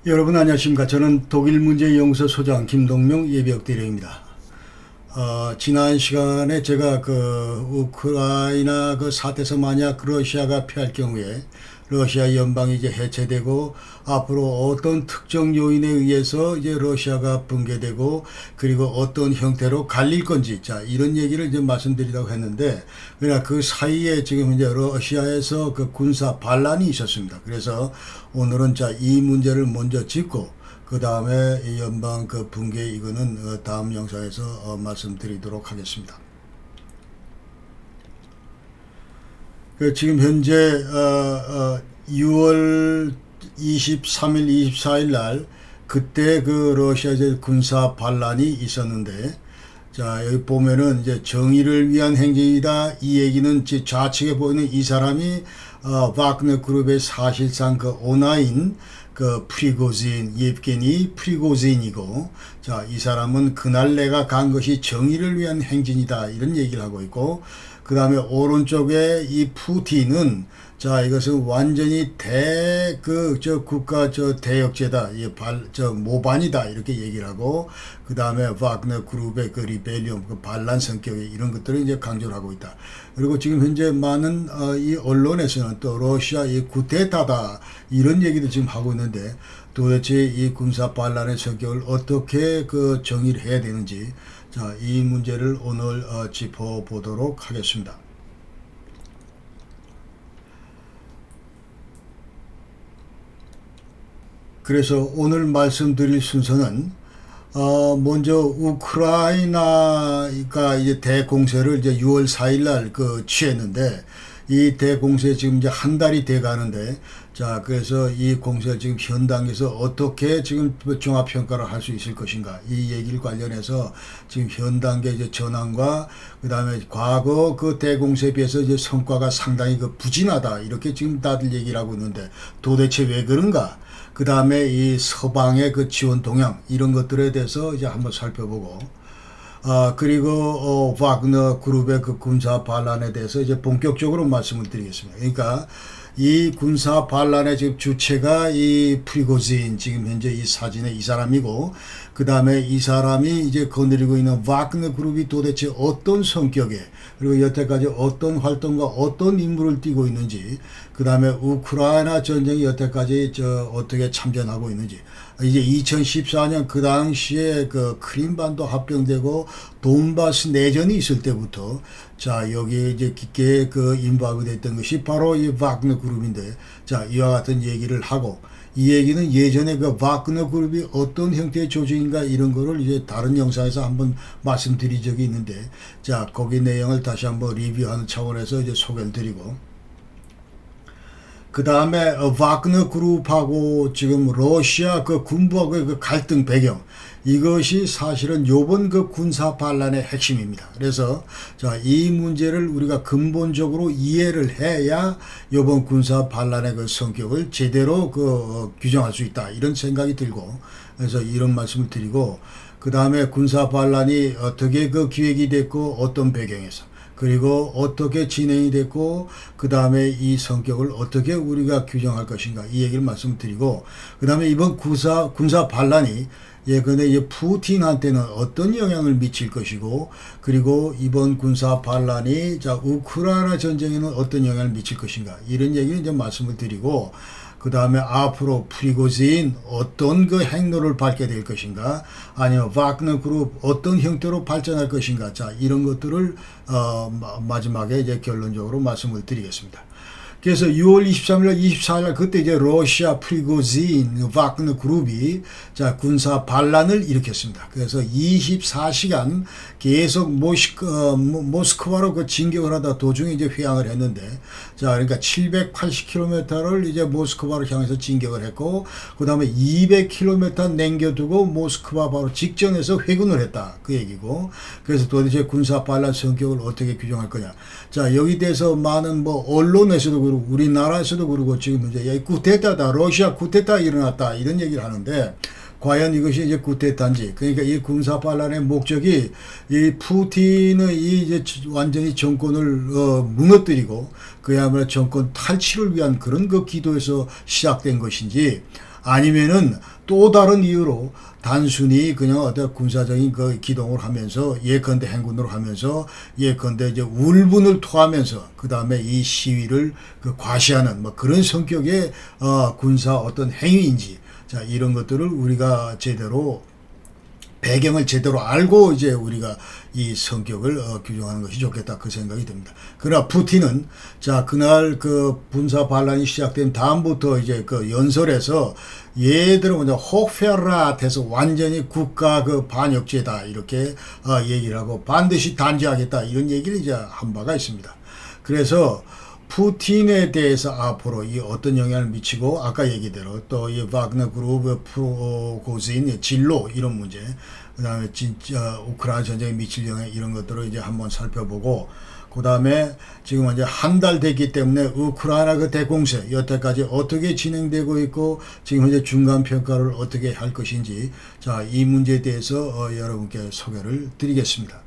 여러분 안녕하십니까. 저는 독일문제연구소 소장 김동명 예비역 대령입니다. 지난 시간에 제가 우크라이나 사태에서 만약 러시아가 패할 경우에 러시아 연방이 이제 해체되고 앞으로 어떤 특정 요인에 의해서 이제 러시아가 붕괴되고 그리고 어떤 형태로 갈릴 건지 이런 얘기를 이제 말씀드리려고 했는데 그러나 그 사이에 지금 이제 러시아에서 군사 반란이 있었습니다. 그래서 오늘은 이 문제를 먼저 짚고 그 다음에 연방 붕괴 이거는 다음 영상에서 말씀드리도록 하겠습니다. 지금 현재 6월 23일, 24일 날 그때 러시아의 군사 반란이 있었는데 여기 보면은 이제 정의를 위한 행진이다 이 얘기는 좌측에 보이는 이 사람이 와그너 그룹의 사실상 오나인 프리고진 예브게니 프리고진이고 이 사람은 그날 내가 간 것이 정의를 위한 행진이다 이런 얘기를 하고 있고 그 다음에 오른쪽에 이 푸틴은 이것은 완전히 국가 대역죄다, 모반이다 이렇게 얘기를 하고 그 다음에 와그너 그룹의 리벨리온 반란 성격의 이런 것들을 이제 강조를 하고 있다. 그리고 지금 현재 많은 이 언론에서는 또 러시아 이 쿠데타다 이런 얘기도 지금 하고 있는데 도대체 이 군사 반란의 성격을 어떻게 정의를 해야 되는지 이 문제를 오늘 짚어보도록 하겠습니다. 그래서 오늘 말씀드릴 순서는 먼저 우크라이나가 이제 대공세를 이제 6월 4일 날 취했는데 이 대공세 지금 이제 한 달이 돼 가는데 그래서 이 공세를 지금 현 단계에서 어떻게 지금 종합평가를 할 수 있을 것인가 이 얘기를 관련해서 지금 현 단계 이제 전환과 그 다음에 과거 대공세에 비해서 이제 성과가 상당히 부진하다 이렇게 지금 다들 얘기를 하고 있는데 도대체 왜 그런가? 그 다음에 이 서방의 지원 동향 이런 것들에 대해서 이제 한번 살펴보고 그리고 와그너 그룹의 군사 반란에 대해서 이제 본격적으로 말씀을 드리겠습니다. 그러니까 이 군사 반란의 지금 주체가 이 프리고진 지금 현재 이 사진에 이 사람이고 그 다음에 이 사람이 이제 거느리고 있는 와그너 그룹이 도대체 어떤 성격에 그리고 여태까지 어떤 활동과 어떤 임무를 띠고 있는지 그 다음에 우크라이나 전쟁이 여태까지 어떻게 참전하고 있는지 이제 2014년 그 당시에 크림반도 합병되고 돈바스 내전이 있을 때부터 여기에 이제 깊게 인바브 됐던 것이 바로 이 와그너 그룹인데 이와 같은 얘기를 하고 이 얘기는 예전에 와그너 그룹이 어떤 형태의 조직인가 이런 거를 이제 다른 영상에서 한번 말씀드린 적이 있는데 거기 내용을 다시 한번 리뷰하는 차원에서 이제 소개를 드리고 그 다음에 와그너 그룹하고 지금 러시아 군부하고의 갈등 배경 이것이 사실은 요번 군사 반란의 핵심입니다. 그래서 이 문제를 우리가 근본적으로 이해를 해야 요번 군사 반란의 성격을 제대로 규정할 수 있다 이런 생각이 들고 그래서 이런 말씀을 드리고 그 다음에 군사 반란이 어떻게 기획이 됐고 어떤 배경에서 그리고 어떻게 진행이 됐고 그 다음에 이 성격을 어떻게 우리가 규정할 것인가 이 얘기를 말씀드리고 그 다음에 이번 군사 반란이 예컨대 푸틴한테는 어떤 영향을 미칠 것이고 그리고 이번 군사 반란이 우크라이나 전쟁에는 어떤 영향을 미칠 것인가 이런 얘기를 이제 말씀을 드리고 그 다음에 앞으로 프리고진 어떤 행로를 밟게 될 것인가 아니면 와그너 그룹 어떤 형태로 발전할 것인가 이런 것들을 마지막에 이제 결론적으로 말씀을 드리겠습니다. 그래서 6월 23일, 24일 그때 이제 러시아 프리고진 와그너 그룹이 군사 반란을 일으켰습니다. 그래서 24시간 계속 모스크바로 진격을 하다 도중에 이제 회항을 했는데 그러니까 780km를 이제 모스크바로 향해서 진격을 했고 그다음에 200km 남겨두고 모스크바 바로 직전에서 회군을 했다 그 얘기고 그래서 도대체 군사 반란 성격을 어떻게 규정할 거냐 여기 대해서 많은 언론에서도 그렇고 우리나라에서도 그러고 지금 이제 쿠데타다 러시아 쿠데타 일어났다 이런 얘기를 하는데 과연 이것이 이제 쿠데타인지 그러니까 이 군사 반란의 목적이 이 푸틴의 이제 완전히 정권을 무너뜨리고 그야말로 정권 탈취를 위한 그런 기도에서 시작된 것인지 아니면은 또 다른 이유로 단순히 그냥 어떤 군사적인 그 기동을 하면서 예컨대 행군으로 하면서 예컨대 이제 울분을 토하면서 그 다음에 이 시위를 그 과시하는 뭐 그런 성격의 군사 어떤 행위인지 자 이런 것들을 우리가 제대로 배경을 제대로 알고 이제 우리가 이 성격을 규정하는 것이 좋겠다 그 생각이 듭니다. 그러나 푸틴은 자 그날 그 분사 반란이 시작된 다음부터 이제 그 연설에서 얘들은 먼저 호페라트해서 완전히 국가 그 반역죄다 이렇게 얘기를 하고 반드시 단죄하겠다 이런 얘기를 이제 한 바가 있습니다. 그래서 푸틴에 대해서 앞으로 이 어떤 영향을 미치고 아까 얘기대로 또 이 와그너 그룹 프리고진 진로 이런 문제 그다음에 진짜 우크라이나 전쟁에 미칠 영향 이런 것들을 이제 한번 살펴보고 그다음에 지금 이제 한 달 됐기 때문에 우크라이나 그 대공세 여태까지 어떻게 진행되고 있고 지금 현재 중간 평가를 어떻게 할 것인지 자 이 문제에 대해서 여러분께 소개를 드리겠습니다.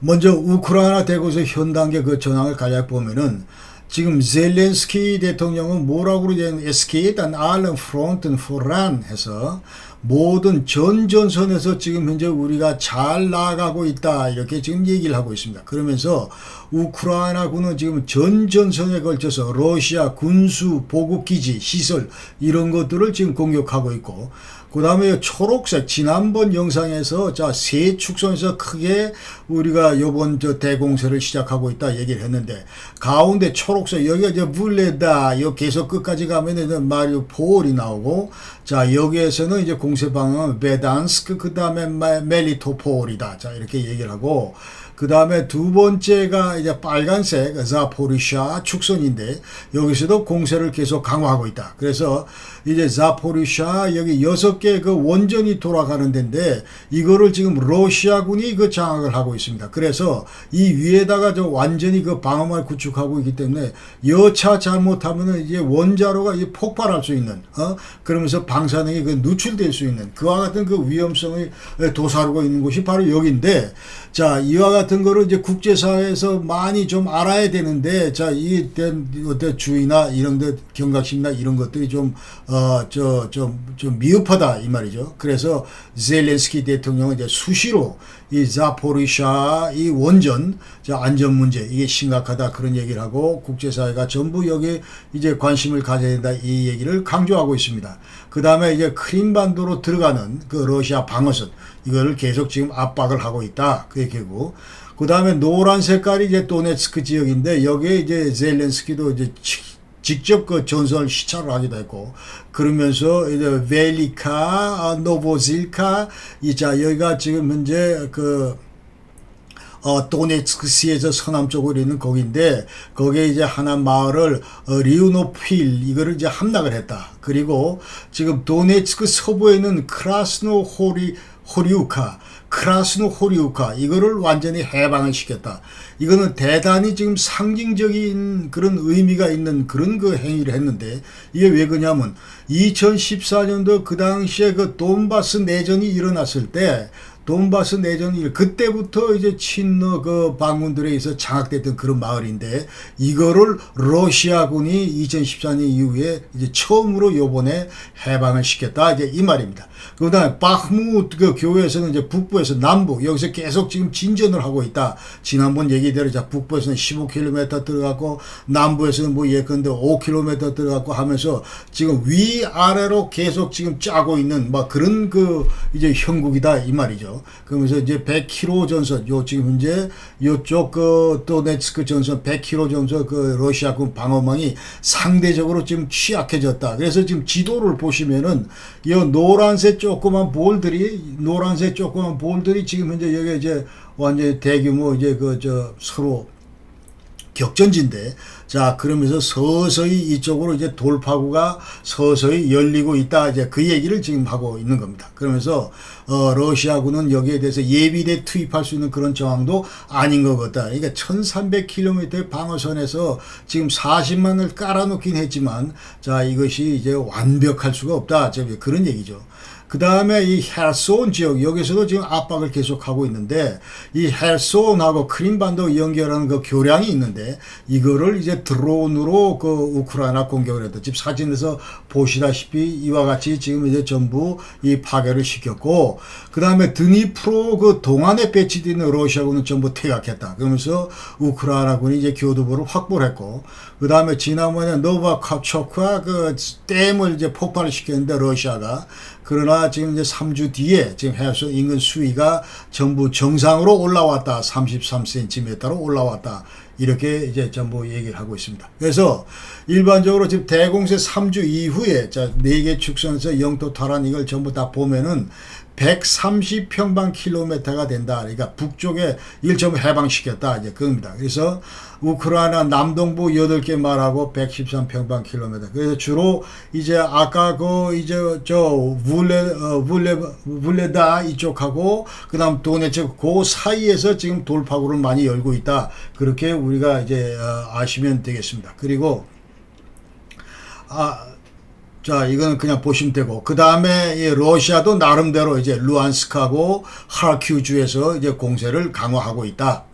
먼저 우크라이나 대공세 현 단계 그 전황을 간략 보면은 지금 젤렌스키 대통령은 뭐라고 그러냐면 Es geht an allen Fronten voran 해서 모든 전전선에서 지금 현재 우리가 잘 나아가고 있다 이렇게 지금 얘기를 하고 있습니다. 그러면서 우크라이나군은 지금 전전선에 걸쳐서 러시아 군수 보급기지 시설 이런 것들을 지금 공격하고 있고 그 다음에 초록색 지난번 영상에서 자 세 축선에서 크게 우리가 요번 저 대공세를 시작하고 있다 얘기를 했는데 가운데 초록색 여기가 이제 불레다 여 계속 끝까지 가면은 마리우폴이 나오고 자 여기에서는 이제 공세 방향은 베단스크 그 다음에 멜리토폴이다 자 이렇게 얘기를 하고 그 다음에 두 번째가 이제 빨간색 자포리샤 축선인데 여기서도 공세를 계속 강화하고 있다. 그래서 이제 자포리샤 여기 6개 그 원전이 돌아가는 데인데 이거를 지금 러시아군이 그 장악을 하고 있습니다. 그래서 이 위에다가 저 완전히 그 방어망을 구축하고 있기 때문에 여차 잘못하면은 이제 원자로가 이제 폭발할 수 있는 그러면서 방사능이 그 누출될 수 있는 그와 같은 그 위험성을 도사르고 있는 곳이 바로 여기인데 자 이와 같은 거를 이제 국제사회에서 많이 좀 알아야 되는데 자 이 어떤 주의나 이런 데 경각심이나 이런 것들이 좀 미흡하다 이 말이죠. 그래서 젤렌스키 대통령은 이제 수시로 이 자포리샤 이 원전 안전 문제 이게 심각하다 그런 얘기를 하고 국제사회가 전부 여기 이제 관심을 가져야 된다 이 얘기를 강조하고 있습니다. 그 다음에 이제 크림반도로 들어가는 그 러시아 방어선 이거를 계속 지금 압박을 하고 있다 그 얘기고 그 다음에 노란 색깔이 이제 도네츠크 지역인데 여기에 이제 젤렌스키도 이제 직접 그 전선을 시찰을 하기도 했고 그러면서 이제 벨리카 노보질카 이자 여기가 지금 현재 그 도네츠크시에서 서남 쪽으로 있는 거기인데 거기에 이제 하나 마을을 리우노필 이거를 이제 함락을 했다. 그리고 지금 도네츠크 서부에 있는 크라스노호리우카 이거를 완전히 해방을 시켰다. 이거는 대단히 지금 상징적인 그런 의미가 있는 그런 그 행위를 했는데 이게 왜 그러냐면 2014년도 그 당시에 그 돈바스 내전이 일어났을 때 돈바스 내전이 그때부터 이제 친러 그 반군들에 의해서 장악됐던 그런 마을인데 이거를 러시아군이 2014년 이후에 이제 처음으로 요번에 해방을 시켰다 이제 이 말입니다. 그다음에 바흐무트 그 교회에서는 이제 북부에서 남부 여기서 계속 지금 진전을 하고 있다. 지난번 얘기대로 자 북부에서는 15km 들어갔고 남부에서는 뭐 예컨대 5km 들어갔고 하면서 지금 위아래로 계속 지금 짜고 있는 막 그런 그 이제 형국이다 이 말이죠. 그러면서 이제 100km 전선 요 지금 현재 요쪽 그 도네츠크 전선 100km 전선 그 러시아군 방어망이 상대적으로 지금 취약해졌다. 그래서 지금 지도를 보시면은 이 노란색 조그만 볼들이 지금 현재 여기 이제 완전히 대규모 이제 그 서로 격전지인데 자 그러면서 서서히 이쪽으로 이제 돌파구가 서서히 열리고 있다 이제 그 얘기를 지금 하고 있는 겁니다. 그러면서 러시아군은 여기에 대해서 예비대 투입할 수 있는 그런 정황도 아닌 것 같다. 그러니까 1300km의 방어선에서 지금 40만을 깔아놓긴 했지만 자 이것이 이제 완벽할 수가 없다. 그런 얘기죠. 그 다음에 이 헬손 지역 여기서도 지금 압박을 계속하고 있는데 이 헬손하고 크림반도 연결하는 그 교량이 있는데 이거를 이제 드론으로 그 우크라이나 공격을 했다. 지금 사진에서 보시다시피 이와 같이 지금 이제 전부 이 파괴를 시켰고 그 다음에 드니프로 그 동안에 배치되어 있는 러시아군은 전부 퇴각했다. 그러면서 우크라이나군이 이제 교두보를 확보를 했고 그 다음에 지난번에 노바카초크와 그 댐을 이제 폭발을 시켰는데 러시아가 그러나 지금 이제 3주 뒤에 지금 해수 인근 수위가 전부 정상으로 올라왔다. 33cm로 올라왔다. 이렇게 이제 전부 얘기를 하고 있습니다. 그래서 일반적으로 지금 대공세 3주 이후에 자 4개 축선에서 영토 탈환 이걸 전부 다 보면은 130평방킬로미터가 된다. 그러니까 북쪽에 이걸 전부 해방시켰다. 이제 그겁니다. 그래서 우크라이나 남동부 8개 말하고 113평방킬로미터. 그래서 주로 이제 아까 그 이제 저 불레다 이쪽하고 그다음 도네츠 그 사이에서 지금 돌파구를 많이 열고 있다. 그렇게 우리가 이제 아시면 되겠습니다. 그리고 자, 이거는 그냥 보시면 되고, 그 다음에 러시아도 나름대로 이제 루안스크하고 하르키우주에서 이제 공세를 강화하고 있다.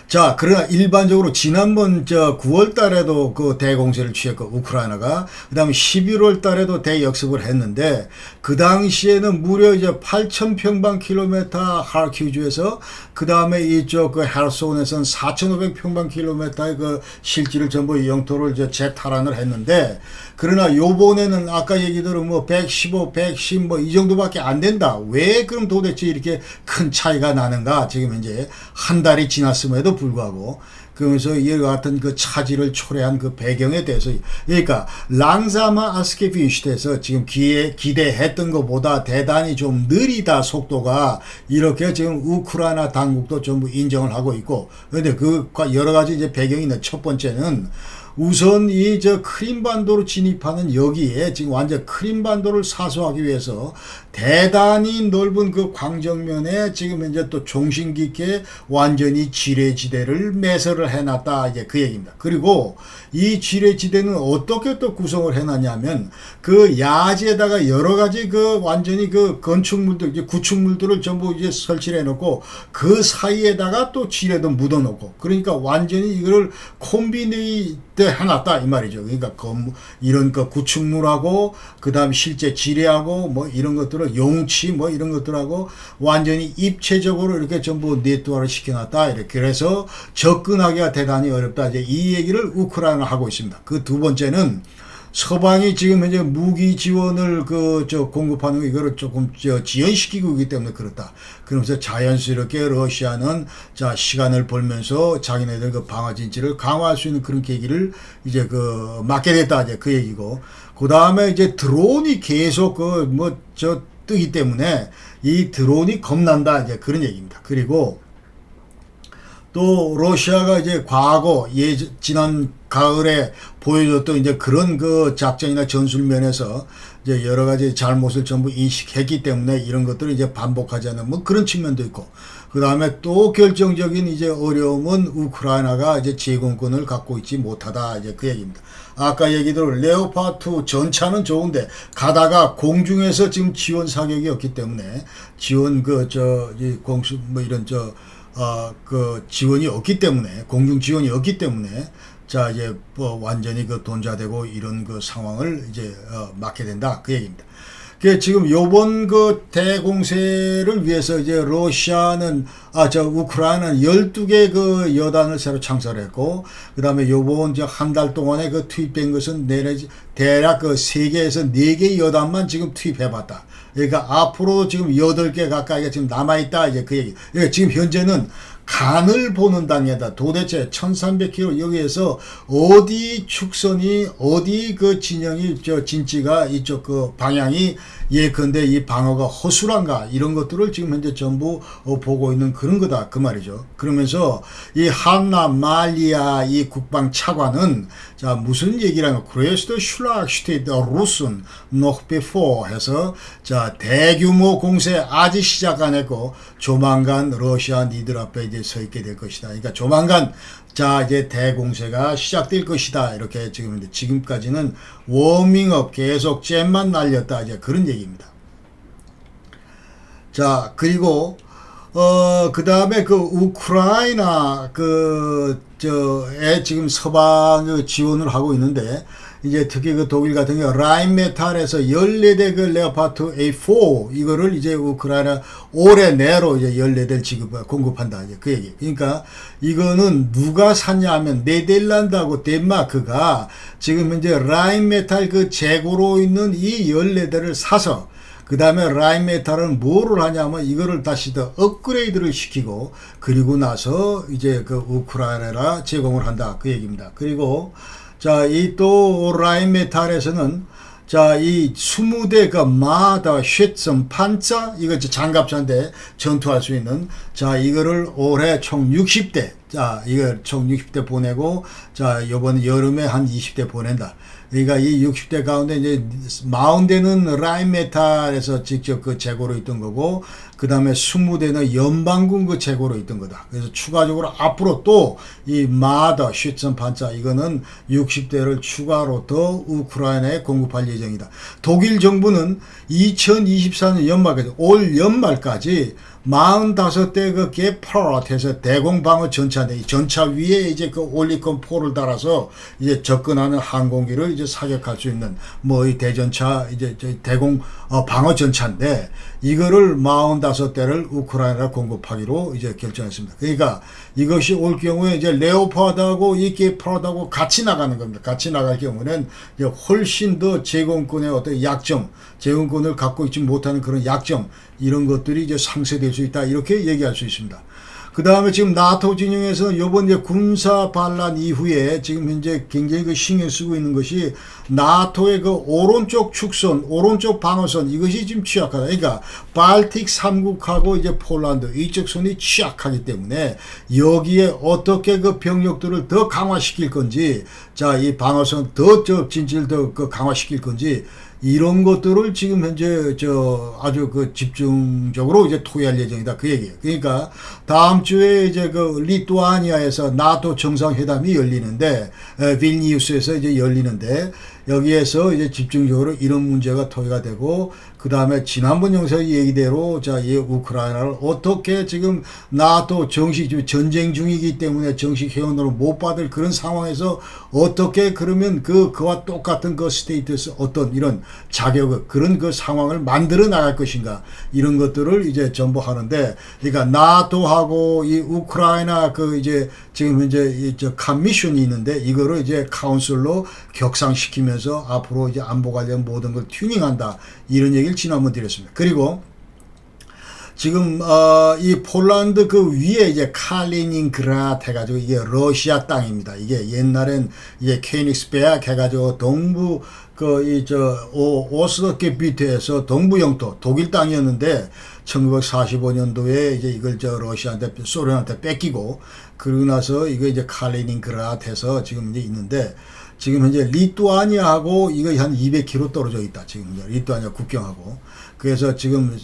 자, 그러나 일반적으로 지난번 9월 달에도 그 대공세를 취했고, 우크라이나가, 그 다음에 11월 달에도 대역습을 했는데, 그 당시에는 무려 이제 8,000평방킬로미터 하르키우주에서, 그 다음에 이쪽 그 헤르손에서는 4,500평방킬로미터의 그 실지를 전부 영토를 이제 재탈환을 했는데, 그러나 요번에는 아까 얘기대로 뭐 115, 110 뭐 이 정도밖에 안 된다. 왜 그럼 도대체 이렇게 큰 차이가 나는가? 지금 이제 한 달이 지났음에도 불구하고 그러면서 이와 같은 그 차질을 초래한 그 배경에 대해서 그러니까 랑사마 아스케비슈트에서 지금 기대했던 것보다 대단히 좀 느리다 속도가 이렇게 지금 우크라이나 당국도 전부 인정을 하고 있고 그런데 그 여러 가지 이제 배경이 있는 첫 번째는 우선 이 크림반도로 진입하는 여기에 지금 완전 크림반도를 사수하기 위해서 대단히 넓은 그 광정면에 지금 이제 또 종신 깊게 완전히 지뢰지대를 매설을 해놨다. 이제 그 얘기입니다. 그리고 이 지뢰지대는 어떻게 또 구성을 해놨냐면 그 야지에다가 여러 가지 그 완전히 그 건축물들, 이제 구축물들을 전부 이제 설치를 해놓고 그 사이에다가 또 지뢰도 묻어놓고 그러니까 완전히 이거를 콤비네이트 해놨다. 이 말이죠. 그러니까 이런 그 구축물하고 그 다음 실제 지뢰하고 뭐 이런 것들 용치 뭐 이런 것들하고 완전히 입체적으로 이렇게 전부 네트워크를 시켜놨다. 이렇게 그래서 접근하기가 대단히 어렵다. 이제 이 얘기를 우크라이나가 하고 있습니다. 그 두 번째는 서방이 지금 현재 무기 지원을 공급하는 이거를 조금 지연시키고 있기 때문에 그렇다. 그러면서 자연스럽게 러시아는 자 시간을 벌면서 자기네들 그 방어 진지를 강화할 수 있는 그런 계기를 이제 맞게 됐다. 이제 그 얘기고. 그 다음에 이제 드론이 계속 뜨기 때문에 이 드론이 겁난다. 이제 그런 얘기입니다. 그리고 또 러시아가 이제 과거 지난 가을에 보여줬던 이제 그런 그 작전이나 전술면에서 이제 여러 가지 잘못을 전부 인식했기 때문에 이런 것들을 이제 반복하지 않는 뭐 그런 측면도 있고 그 다음에 또 결정적인 이제 어려움은 우크라이나가 이제 제공권을 갖고 있지 못하다. 이제 그 얘기입니다. 아까 얘기대로 레오파드 전차는 좋은데 가다가 공중에서 지금 지원 사격이 없기 때문에 지원 공수 뭐 이런 지원이 없기 때문에 공중 지원이 없기 때문에 자 이제 완전히 돈자되고 이런 상황을 이제 맞게 된다. 그 얘기입니다. 지금 요번 대공세를 위해서 이제 러시아는 우크라이나는 12개 여단을 새로 창설했고 그다음에 요번 한 달 동안에 투입된 것은 대략 3개에서 4개 여단만 지금 투입해 봤다. 그러니까 앞으로 지금 8개 가까이가 지금 남아 있다. 이제 그 얘기. 그러니까 지금 현재는 간을 보는 단계다. 도대체 1300km 여기에서 어디 축선이 어디 진영이 진지가 이쪽 방향이 예컨대 이 방어가 허술한가 이런 것들을 지금 현재 전부 보고 있는 그런 거다 그 말이죠. 그러면서 이 한나 말리아 이 국방 차관은 자 무슨 얘기라면 그레스트 슐락슈테이트 루슨 노흐베포 해서 자 대규모 공세 아직 시작 안 했고 조만간 러시아 니들 앞에 이제 서 있게 될 것이다. 그러니까 조만간 자, 이제 대공세가 시작될 것이다. 이렇게 지금까지는 워밍업 계속 잼만 날렸다. 이제 그런 얘기입니다. 자, 그리고 그 다음에 그 우크라이나 에 지금 서방 지원을 하고 있는데, 이제 특히 그 독일 같은 경우 라인메탈에서 14대 그 레오파드 A4 이거를 이제 우크라이나 올해 내로 이제 14대를 공급한다. 이제 그 얘기. 그러니까 이거는 누가 샀냐 하면 네덜란드하고 덴마크가 지금 현재 라인메탈 그 재고로 있는 이 14대를 사서, 그 다음에 라인메탈은 뭐를 하냐면 이거를 다시 더 업그레이드를 시키고, 그리고 나서 이제 그 우크라이나라 제공을 한다. 그 얘기입니다. 그리고 자, 이 또 라인메탈에서는 자, 이 20대 그 마다 쉐츠 판자, 이거 장갑차인데 전투할 수 있는, 자, 이거를 올해 총 60대, 자, 이거 총 60대 보내고, 자, 이번 여름에 한 20대 보낸다. 그러니까 이 60대 가운데 이제 40대는 라인메탈에서 직접 그 재고로 있던 거고, 그 다음에 20대는 연방군 그 재고로 있던 거다. 그래서 추가적으로 앞으로 또 이 마더 슈츠 판자 이거는 60대를 추가로 더 우크라이나에 공급할 예정이다. 독일 정부는 2024년 연말까지, 올 연말까지 45대 그 게파라트에서 대공방어 전차인데, 이 전차 위에 이제 그 올리콘 포를 달아서 이제 접근하는 항공기를 이제 사격할 수 있는 뭐 이 대전차 이제 대공 방어 전차인데, 이거를 45대를 우크라이나에 공급하기로 이제 결정했습니다. 그러니까 이것이 올 경우에 이제 레오파드하고 이 게파라트하고 같이 나가는 겁니다. 같이 나갈 경우는 이제 훨씬 더 제공권의 어떤 약점, 제공권을 갖고 있지 못하는 그런 약점, 이런 것들이 이제 상쇄될 수 있다. 이렇게 얘기할 수 있습니다. 그 다음에 지금 나토 진영에서 요번 이제 군사 반란 이후에 지금 현재 굉장히 그 신경 쓰고 있는 것이 나토의 그 오른쪽 축선, 오른쪽 방어선, 이것이 지금 취약하다. 그러니까 발틱 3국하고 이제 폴란드 이쪽 선이 취약하기 때문에 여기에 어떻게 그 병력들을 더 강화시킬 건지, 자, 이 방어선 더 진실 더 그 강화시킬 건지, 이런 것들을 지금 현재 아주 그 집중적으로 이제 토의할 예정이다. 그 얘기예요. 그러니까 다음 주에 이제 그 리투아니아에서 나토 정상회담이 열리는데, 빌니우스에서 이제 열리는데, 여기에서 이제 집중적으로 이런 문제가 토의가 되고, 그 다음에 지난번 영상 얘기대로 자, 이 우크라이나를 어떻게 지금 나토 정식 전쟁 중이기 때문에 정식 회원으로 못 받을 그런 상황에서 어떻게 그러면 그와 똑같은 그 스테이트에서 어떤 이런 자격을, 그런 그 상황을 만들어 나갈 것인가, 이런 것들을 이제 전부 하는데, 그러니까 나토하고 이 우크라이나 그 이제 지금 현재 커미션이 있는데, 이거를 이제 카운슬로 격상시키면서 앞으로 이제 안보 관련 모든 걸 튜닝한다. 이런 얘기를 지난번 드렸습니다. 그리고 지금 이 폴란드 그 위에 이제 칼리닝그라드 해가지고 이게 러시아 땅입니다. 이게 옛날엔 이제 케니스베악 해가지고 동부 오스트리아 비트에서 동부 영토 독일 땅이었는데 1945년도에 이제 이걸 러시아한테 소련한테 뺏기고, 그러고 나서 이거 이제 칼리닝그라드 해서 지금 이제 있는데, 지금 현재 리투아니아하고 이거 한 200km 떨어져 있다. 지금 리투아니아 국경하고. 그래서 지금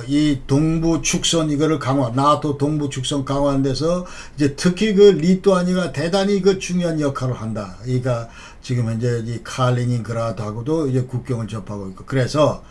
이 동부 축선 이거를 강화, 나토 동부 축선 강화하는 데서 이제 특히 그 리투아니아가 대단히 그 중요한 역할을 한다. 그러니까 지금 현재 이 칼리닝그라드하고도 이제 국경을 접하고 있고, 그래서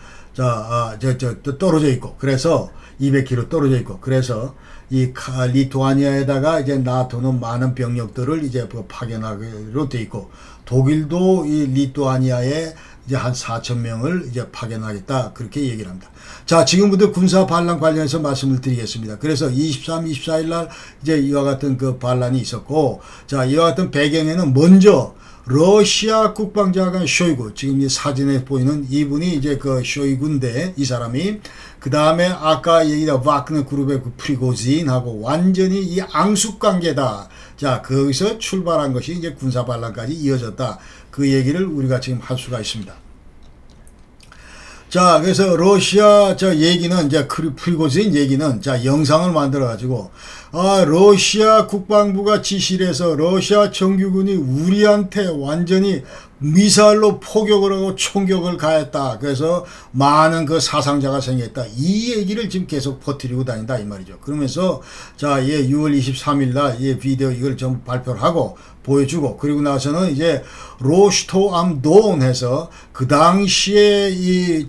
떨어져 있고, 그래서 200km 떨어져 있고, 그래서 이 리투아니아에다가 이제 나토는 많은 병력들을 이제 파견하기로 돼 있고, 독일도 이 리투아니아에 이제 한 4,000명을 이제 파견하겠다. 그렇게 얘기를 합니다. 자, 지금부터 군사 반란 관련해서 말씀을 드리겠습니다. 그래서 23, 24일 날 이제 이와 같은 그 반란이 있었고, 자, 이와 같은 배경에는 먼저 러시아 국방장관 쇼이구, 지금 이 사진에 보이는 이분이 이제 그 쇼이구인데, 이 사람이 그 다음에 아까 얘기한 와그너 그룹의 그 프리고진하고 완전히 이 앙숙 관계다. 자, 거기서 출발한 것이 이제 군사 반란까지 이어졌다. 그 얘기를 우리가 지금 할 수가 있습니다. 자, 그래서 러시아 얘기는 이제 프리고진 얘기는 자, 영상을 만들어 가지고 러시아 국방부가 지시를 해서 러시아 정규군이 우리한테 완전히 미사일로 포격을 하고 총격을 가했다. 그래서 많은 그 사상자가 생겼다. 이 얘기를 지금 계속 퍼뜨리고 다닌다 이 말이죠. 그러면서 자, 예, 6월 23일 날 이 비디오 이걸 전부 발표를 하고 보여주고 그리고 나서는 이제 로스토 암돈 해서 그 당시에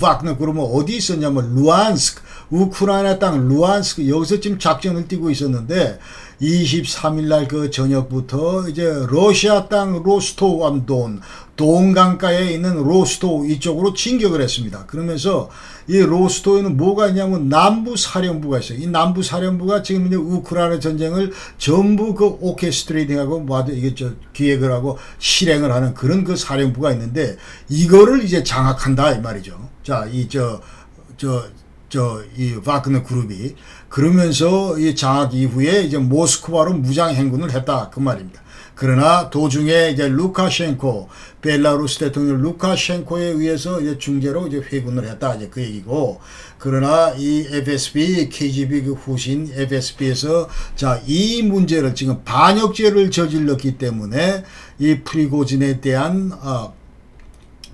와그너 그룹은 어디 있었냐면 루안스크, 우크라이나 땅 루안스크 여기서 지금 작전을 띄고 있었는데 23일 날 그 저녁부터 이제 러시아 땅 로스토암돈 동강가에 있는 로스토 이쪽으로 진격을 했습니다. 그러면서 이 로스토에는 뭐가 있냐면 남부 사령부가 있어요. 이 남부 사령부가 지금 이제 우크라이나 전쟁을 전부 그 오케스트레이팅하고 이게 기획을 하고 실행을 하는 그런 그 사령부가 있는데 이거를 이제 장악한다 이 말이죠. 자, 이 와그너 그룹이 그러면서 이 장악 이후에 이제 모스크바로 무장 행군을 했다 그 말입니다. 그러나 도중에 이제 루카셴코 벨라루스 대통령 루카셴코에 의해서 이제 중재로 이제 회군을 했다 이제 그 얘기고 그러나 이 FSB KGB 그 후신 FSB에서 자, 이 문제를 지금 반역죄를 저질렀기 때문에 이 프리고진에 대한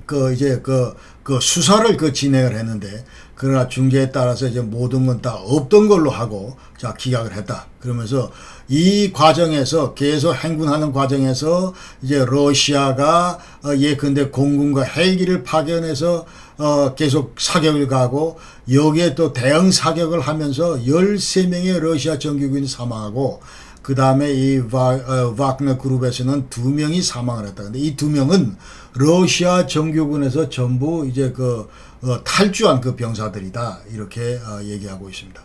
그 수사를 진행을 했는데 그러나 중재에 따라서 이제 모든 건 다 없던 걸로 하고 자, 기각을 했다. 그러면서 이 과정에서 계속 행군하는 과정에서 이제 러시아가 예컨대 공군과 헬기를 파견해서 계속 사격을 가고 여기에 또 대응 사격을 하면서 13명의 러시아 정규군이 사망하고 그 다음에 이 와그너 그룹에서는 2명이 사망을 했다. 근데 이 2명은 러시아 정규군에서 전부 이제 탈주한 그 병사들이다. 이렇게 얘기하고 있습니다.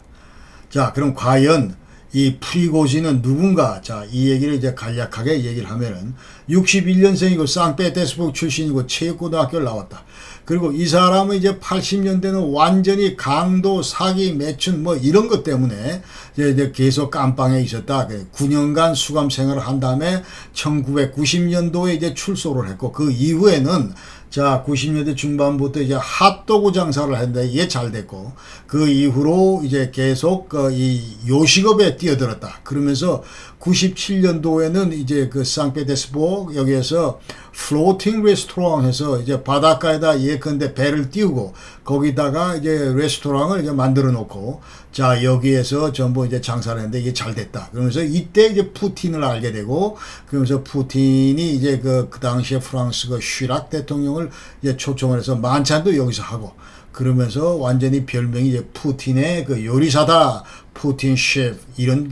자, 그럼 과연 이 프리고진은 누군가? 자, 이 얘기를 이제 간략하게 얘기를 하면은 61년생이고 상페테르부르크 출신이고 체육고등학교를 나왔다. 그리고 이 사람은 이제 80년대는 완전히 강도, 사기, 매춘 뭐 이런 것 때문에 이제 계속 깜빵에 있었다. 9년간 수감 생활을 한 다음에 1990년도에 이제 출소를 했고 그 이후에는 자, 90년대 중반부터 이제 핫도그 장사를 했는데 이게 잘 됐고 그 이후로 이제 계속 이 요식업에 뛰어들었다. 그러면서 97년도에는 이제 그 상페테르부르크 여기에서 플로팅 레스토랑 해서 이제 바닷가에다 예컨대 배를 띄우고 거기다가 이제 레스토랑을 이제 만들어 놓고 자, 여기에서 전부 이제 장사를 했는데 이게 잘 됐다. 그러면서 이때 이제 푸틴을 알게 되고 그러면서 푸틴이 이제 그 당시에 프랑스 그 쉬락 대통령을 이제 초청을 해서 만찬도 여기서 하고 그러면서 완전히 별명이 이제 푸틴의 그 요리사다. 푸틴 셰프 이런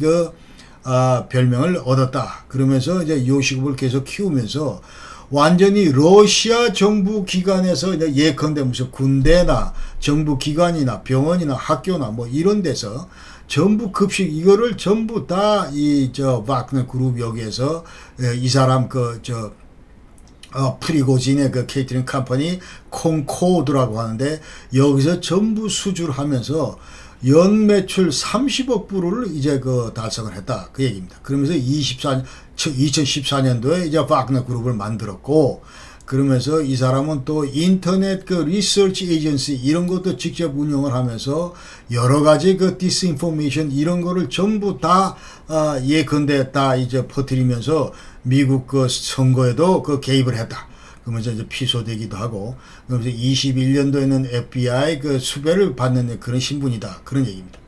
별명을 얻었다. 그러면서 이제 요식업을 계속 키우면서 완전히 러시아 정부 기관에서 이제 예컨대 무슨 군대나 정부 기관이나 병원이나 학교나 뭐 이런 데서 전부 급식 이거를 전부 다 와그너 그룹 여기에서 이 사람 프리고진의 그 케이터링 컴퍼니 콩코드라고 하는데 여기서 전부 수주를 하면서 연 매출 30억 불을 이제 달성을 했다. 그 얘기입니다. 그러면서 2014년도에 이제 와그너 그룹을 만들었고, 그러면서 이 사람은 또 인터넷 리서치 에이전시 이런 것도 직접 운영을 하면서 여러 가지 디스인포메이션 이런 거를 전부 다 예컨대 다 이제 퍼뜨리면서 미국 선거에도 개입을 했다. 그러면서 이제 피소되기도 하고, 그러면서 21년도에는 FBI 수배를 받는 그런 신분이다. 그런 얘기입니다.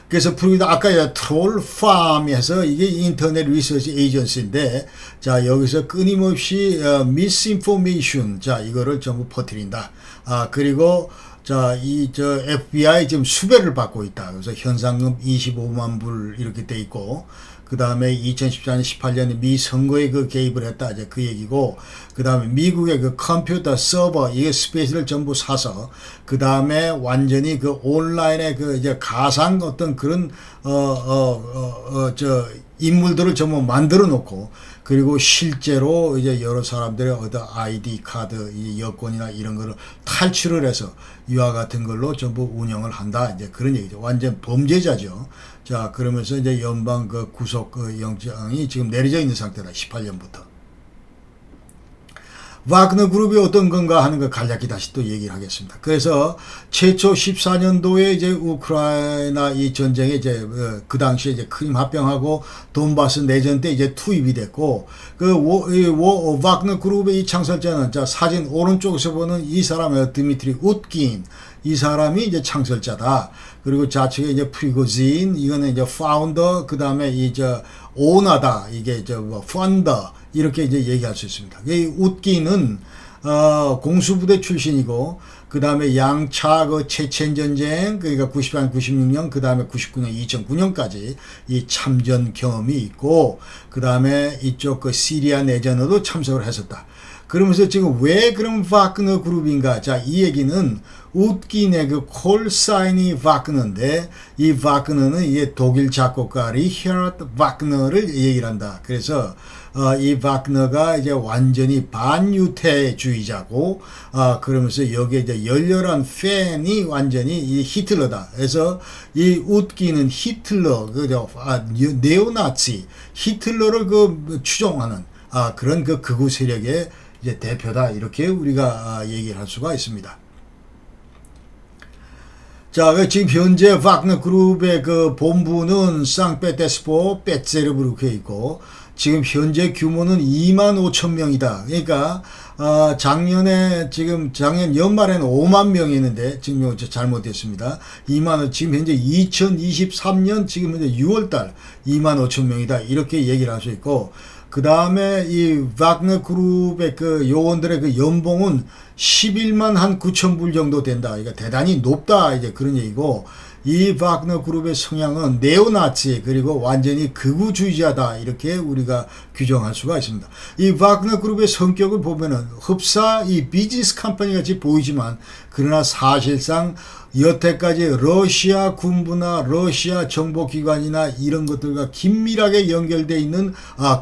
그래서 아까 트롤팜에서 이게 인터넷 리서치 에이전시인데, 자, 여기서 끊임없이 미스인포메이션, 자, 이거를 전부 퍼뜨린다. 그리고 자, FBI 지금 수배를 받고 있다. 그래서 현상금 25만 불 이렇게 돼 있고, 그 다음에 2014년, 18년에 미 선거에 개입을 했다. 이제 그 얘기고, 그 다음에 미국의 컴퓨터 서버, 이게 스페이스를 전부 사서, 그 다음에 완전히 온라인에 이제 가상 어떤 그런, 인물들을 전부 만들어 놓고, 그리고 실제로 이제 여러 사람들의 어떤 아이디 카드, 여권이나 이런 거를 탈출을 해서 이와 같은 걸로 전부 운영을 한다. 이제 그런 얘기죠. 완전 범죄자죠. 자, 그러면서 이제 연방 구속 영장이 지금 내려져 있는 상태다. 18년부터. 와그너 그룹이 어떤 건가 하는 거 간략히 다시 또 얘기를 하겠습니다. 그래서 최초 14년도에 이제 우크라이나 이 전쟁에 이제 그 당시에 이제 크림 합병하고 돈바스 내전 때 이제 투입이 됐고 와그너 그룹의 이 창설자는 자 사진 오른쪽에서 보는 이 사람은 드미트리 웃긴 이 사람이 이제 창설자다. 그리고 좌측에 이제 프리고진 이거는 이제 파운더 그다음에 이제 오너다 이게 이제 뭐 펀더 이렇게 이제 얘기할 수 있습니다. 이 웃기는 공수부대 출신이고 그 다음에 양차 그 체첸 전쟁 그러니까 98, 96년 그 다음에 99년, 2009년까지 이 참전 경험이 있고 그 다음에 이쪽 그 시리아 내전에도 참석을 했었다. 그러면서 지금 왜 그럼 와그너 그룹인가? 자, 이 얘기는 웃긴의 그 콜사인이 와그너인데 이 와그너는 이게 독일 작곡가 리히아르트 와그너를 얘기를 한다. 그래서 이 와그너가 이제 완전히 반유태주의자고 그러면서 여기에 이제 열렬한 팬이 완전히 이 히틀러다. 그래서 이 웃기는 히틀러 그죠? 네오나치 히틀러를 그 추종하는 그런 그 극우 세력의 이제 대표다 이렇게 우리가 얘기를 할 수가 있습니다. 자, 지금 현재 와그너 그룹의 그 본부는 상페테스포 페테르부르크에 있고 지금 현재 규모는 25,000명이다. 그러니까 작년 연말에는 5만 명이었는데 지금 잘못됐습니다. 지금 현재 2023년 지금 현재 6월달 25,000명이다. 이렇게 얘기를 할 수 있고 그 다음에 이 와그너 그룹의 그 요원들의 그 연봉은 11만 한 9천 불 정도 된다. 그러니까 대단히 높다. 이제 그런 얘기고 이 와그너 그룹의 성향은 네오나치 그리고 완전히 극우주의자다. 이렇게 우리가 규정할 수가 있습니다. 이 와그너 그룹의 성격을 보면은 흡사 이 비즈니스 컴퍼니 같이 보이지만 그러나 사실상 여태까지 러시아 군부나 러시아 정보기관이나 이런 것들과 긴밀하게 연결되어 있는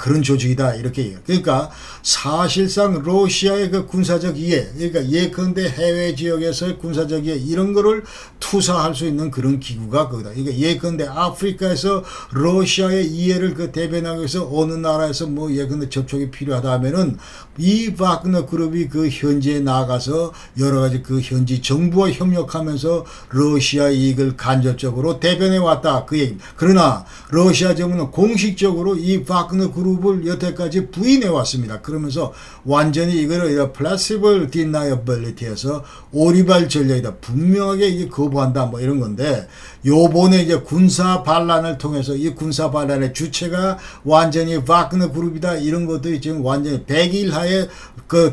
그런 조직이다 이렇게 얘기해요. 그러니까 사실상 러시아의 그 군사적 이해 그러니까 예컨대 해외 지역에서의 군사적 이해 이런 거를 투사할 수 있는 그런 기구가 거기다. 그러니까 예컨대 아프리카에서 러시아의 이해를 그 대변하기 위해서 어느 나라에서 뭐 예컨대 접촉이 필요하다 하면은 이 와그너 그룹이 그 현지에 나가서 여러 가지 그 현지 정부와 협력하면서 러시아 이익을 간접적으로 대변해 왔다 그 얘기입니다. 그러나 러시아 정부는 공식적으로 이 와그너 그룹을 여태까지 부인해 왔습니다. 그러면서 완전히 이거를 플라시블 디나이어빌리티에서 오리발 전략이다. 분명하게 이제 거부한다 뭐 이런 건데 요번에 이제 군사 반란을 통해서 이 군사 반란의 주체가 완전히 와그너 그룹이다 이런 것들이 지금 완전히 백일하에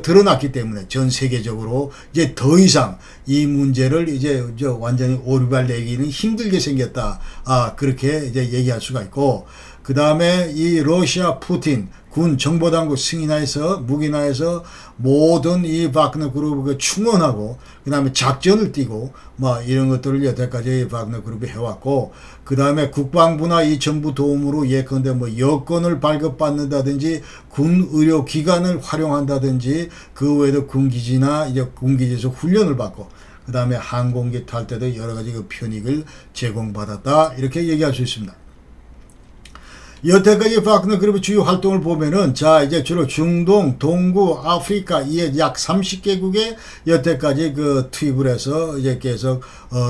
드러났기 때문에 전 세계적으로 이제 더 이상 이 문제를 이제 완전히 오리발 내기는 힘들게 생겼다. 그렇게 이제 얘기할 수가 있고 그 다음에 이 러시아 푸틴 군 정보당국 승인하에서 묵인하에서 모든 이 와그너 그룹을 충원하고 그 다음에 작전을 띄고 뭐 이런 것들을 여태까지 와그너 그룹이 해왔고 그 다음에 국방부나 이 정부 도움으로 예컨대 뭐 여권을 발급받는다든지 군 의료 기관을 활용한다든지 그 외에도 군기지나 이제 군기지에서 훈련을 받고 그 다음에 항공기 탈 때도 여러 가지 그 편익을 제공받았다 이렇게 얘기할 수 있습니다. 여태까지 와그너 그룹의 주요 활동을 보면은 자 이제 주로 중동, 동구, 아프리카 이에 약 30개국에 여태까지 그 투입을 해서 이제 계속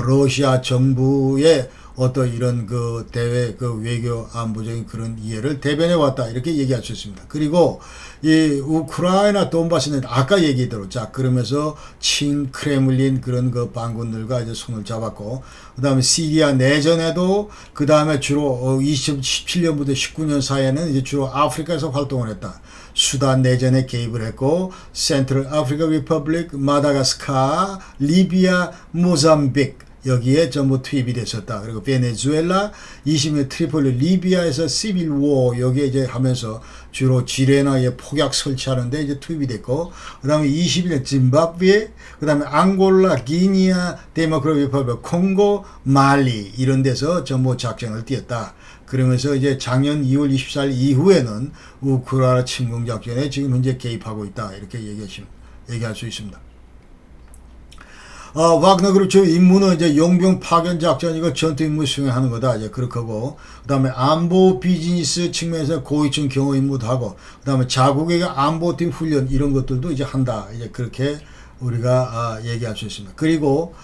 러시아 정부의 어떤 이런 그 대외 그 외교 안보적인 그런 이해를 대변해 왔다 이렇게 얘기할 수 있습니다. 그리고 이 우크라이나 돈바스는 아까 얘기대로 자 그러면서 친 크레물린 그런 그 반군들과 이제 손을 잡았고 그다음에 시리아 내전에도 그다음에 주로 2017년부터 19년 사이에는 이제 주로 아프리카에서 활동을 했다. 수단 내전에 개입을 했고 센트럴 아프리카 리퍼블릭, 마다가스카, 리비아, 모잠비크 여기에 전부 투입이 됐었다. 그리고 베네수엘라, 20년 트리폴리, 리비아에서 시빌 워 여기에 이제 하면서 주로 지레나에 폭약 설치하는데 이제 투입이 됐고, 그 다음에 21년 짐바브웨, 그 다음에 앙골라, 기니아, 데모크라틱 리퍼블릭, 콩고, 말리 이런 데서 전부 작전을 띄었다. 그러면서 이제 작년 2월 24일 이후에는 우크라이나 침공 작전에 지금 현재 개입하고 있다. 이렇게 얘기할 수 있습니다. 와그너 그룹 임무는 이제 용병 파견 작전 이거 전투 임무 수행하는 거다. 이제 그렇게 하고 그다음에 안보 비즈니스 측면에서 고위층 경호 임무도 하고 그다음에 자국의 안보팀 훈련 이런 것들도 이제 한다. 이제 그렇게 우리가 얘기할 수 있습니다. 그리고